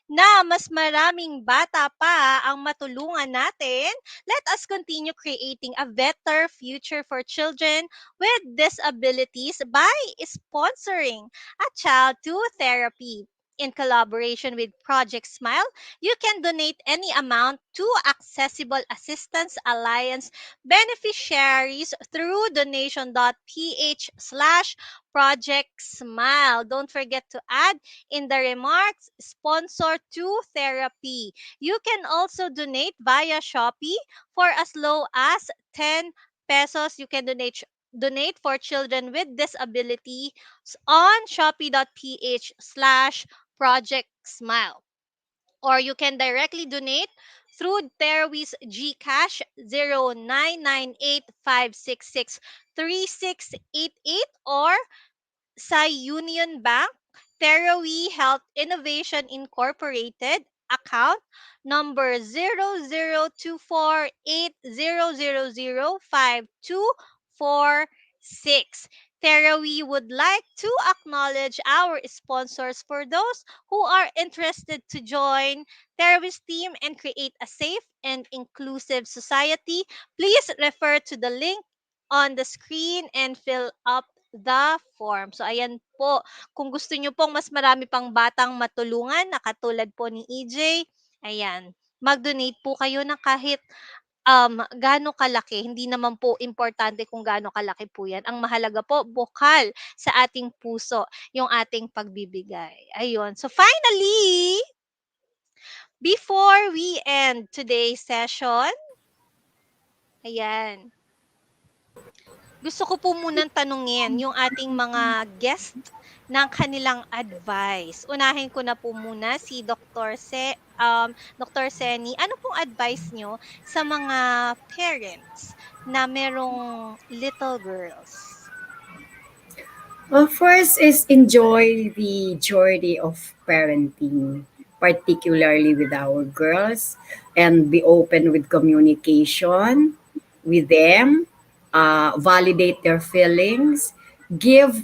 na mas maraming bata pa ang matulungan natin, let us continue creating a better future for children with disabilities by sponsoring a child to therapy. In collaboration with Project Smile, you can donate any amount to Accessible Assistance Alliance beneficiaries through donation.ph/Project Smile. Don't forget to add in the remarks, sponsor to therapy. You can also donate via Shopee for as low as 10 pesos. You can donate for children with disability on shopee.ph/Project Smile. Or you can directly donate through Terwi's GCash 0998-566-3688 or sa Union Bank, Terawi Health Innovation Incorporated, account number 002480005246. Terawi would like to acknowledge our sponsors. For those who are interested to join Terawi's team and create a safe and inclusive society, please refer to the link on the screen and fill up the form. So, ayan po. Kung gusto nyo pong mas marami pang batang matulungan na katulad po ni EJ, ayan, mag-donate po kayo ng kahit gaano kalaki. Hindi naman po importante kung gaano kalaki po yan. Ang mahalaga po, bukal sa ating puso yung ating pagbibigay. Ayun. So, finally, before we end today's session, ayan, gusto ko po munang tanungin yung ating mga guest ng kanilang advice. Unahin ko na po muna si Dr. Seni. Ano pong advice nyo sa mga parents na merong little girls? Well, first is enjoy the journey of parenting, particularly with our girls, and be open with communication with them, validate their feelings, give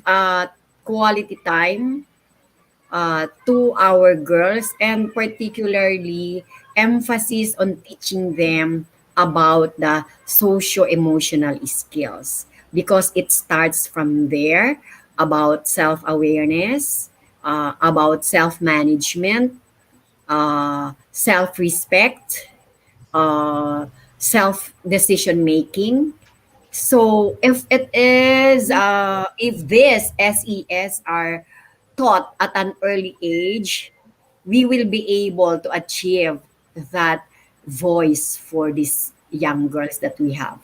quality time to our girls, and particularly emphasis on teaching them about the socio-emotional skills because it starts from there, about self-awareness, about self-management, self-respect, uh, self-decision making. So if this SES are taught at an early age, we will be able to achieve that voice for these young girls that we have.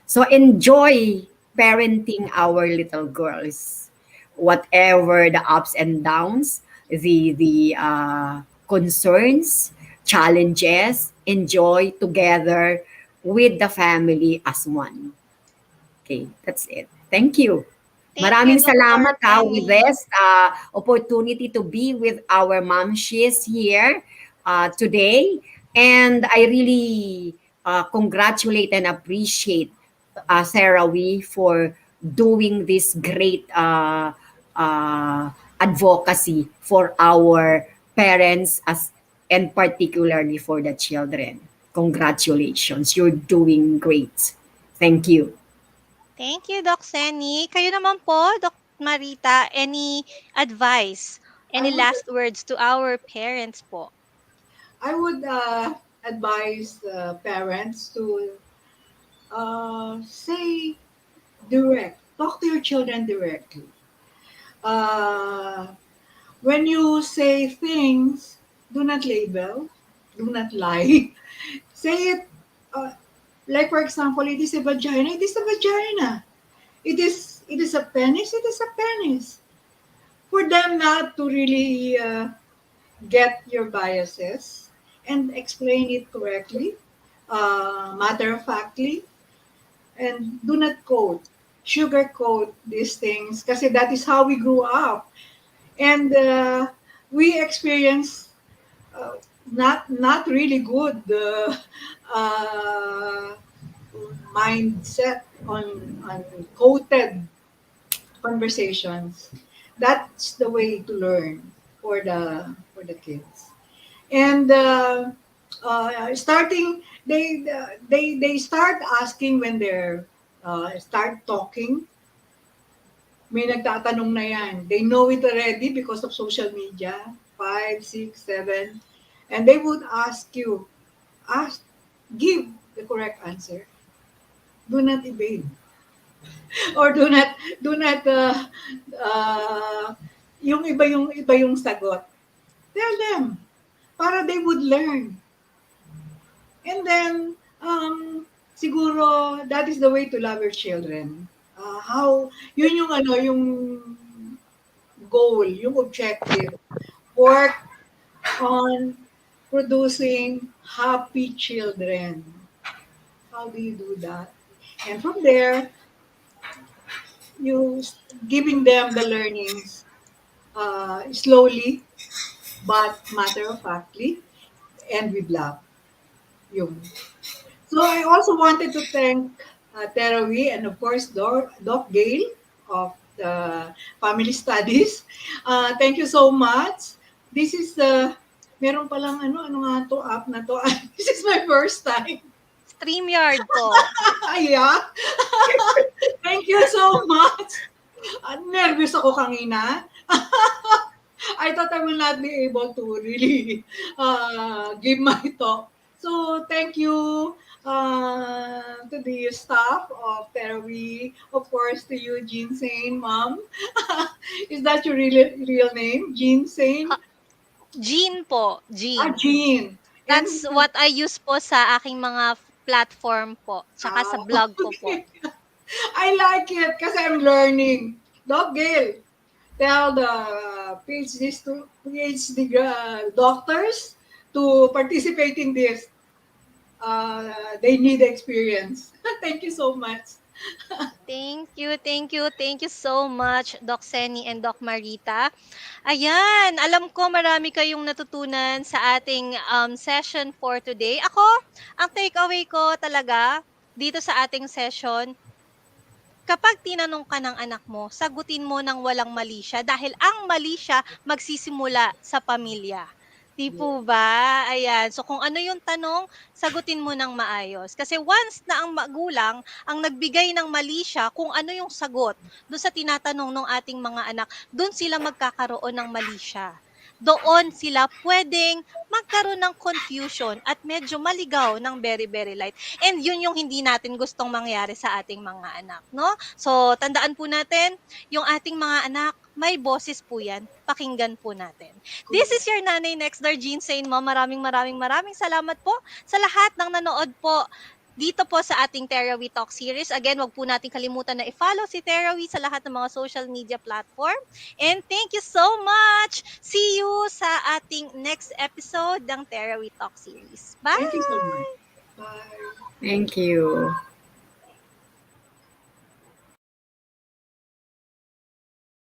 So enjoy parenting our little girls, whatever the ups and downs, the concerns, challenges. Enjoy together with the family as one. Okay, that's it. Thank you. Thank you, Maraming Dr. salamat with Seni. this opportunity to be with our momshies here today. And I really congratulate and appreciate Sarah Wee for doing this great advocacy for our parents as and particularly for the children. Congratulations. You're doing great. Thank you. Thank you, Doc Seni. Kayo naman po, Doc Marita, any advice, I any would last words to our parents po? I would advise parents to say direct, talk to your children directly. Uh, when you say things, do not label, do not lie. Say it, uh, like for example, it is a vagina, it is a vagina. It is a penis, it is a penis. For them not to really get your biases and explain it correctly, matter of factly, and do not sugarcoat these things kasi that is how we grew up. And we experience not really good uh, mindset on coated conversations. That's the way to learn for the kids. And starting they start asking when they're start talking. May nagtatanong na yan. They know it already because of social media, 5, 6, 7. And they would ask you, give the correct answer. Do not evade. Or do not uh, yung iba yung sagot. Tell them para they would learn. And then siguro that is the way to love your children. How yun yung goal, yung objective. Work on producing happy children. How do you do that? And from there, you giving them the learnings slowly but matter of factly and with love. Yung. So I also wanted to thank Terawi and of course Doc Gail of the Family Studies. Thank you so much. This is meron palang ano nga to app na to. This is my first time. StreamYard po. Yeah. Thank you so much. Nervous ako kanina. I thought I will not be able to really give my talk. So thank you to the staff of Terawi, of course to you, Jean Sane, Mom. Is that your real name, Jean Sane? Jean po, Jean. Jean. That's what I use po sa aking mga platform po, tsaka sa blog ko po. I like it kasi I'm learning. Dog Gail, tell the PhD doctors to participate in this. They need experience. Thank you so much. Thank you so much, Doc Seni and Doc Marita. Ayan, alam ko marami kayong natutunan sa ating session for today. Ako, ang takeaway ko talaga dito sa ating session, kapag tinanong ka ng anak mo, sagutin mo ng walang mali siya dahil ang mali siya magsisimula sa pamilya. Di po ba? Ayan. So kung ano yung tanong, sagutin mo ng maayos. Kasi once na ang magulang ang nagbigay ng mali siya, kung ano yung sagot doon sa tinatanong ng ating mga anak, doon sila magkakaroon ng mali siya. Doon sila pwedeng magkaroon ng confusion at medyo maligaw ng very, very light. And yun yung hindi natin gustong mangyari sa ating mga anak, no? So, tandaan po natin, yung ating mga anak, may boses po yan. Pakinggan po natin. This is your Nanay Next Door, Jean Sain Mo. Maraming salamat po sa lahat ng nanood po dito po sa ating Terawi Talk series. Again, wag po natin kalimutan na i-follow si Terawi sa lahat ng mga social media platform. And thank you so much! See you sa ating next episode ng Terawi Talk series. Bye! Thank you so much. Bye. Thank you.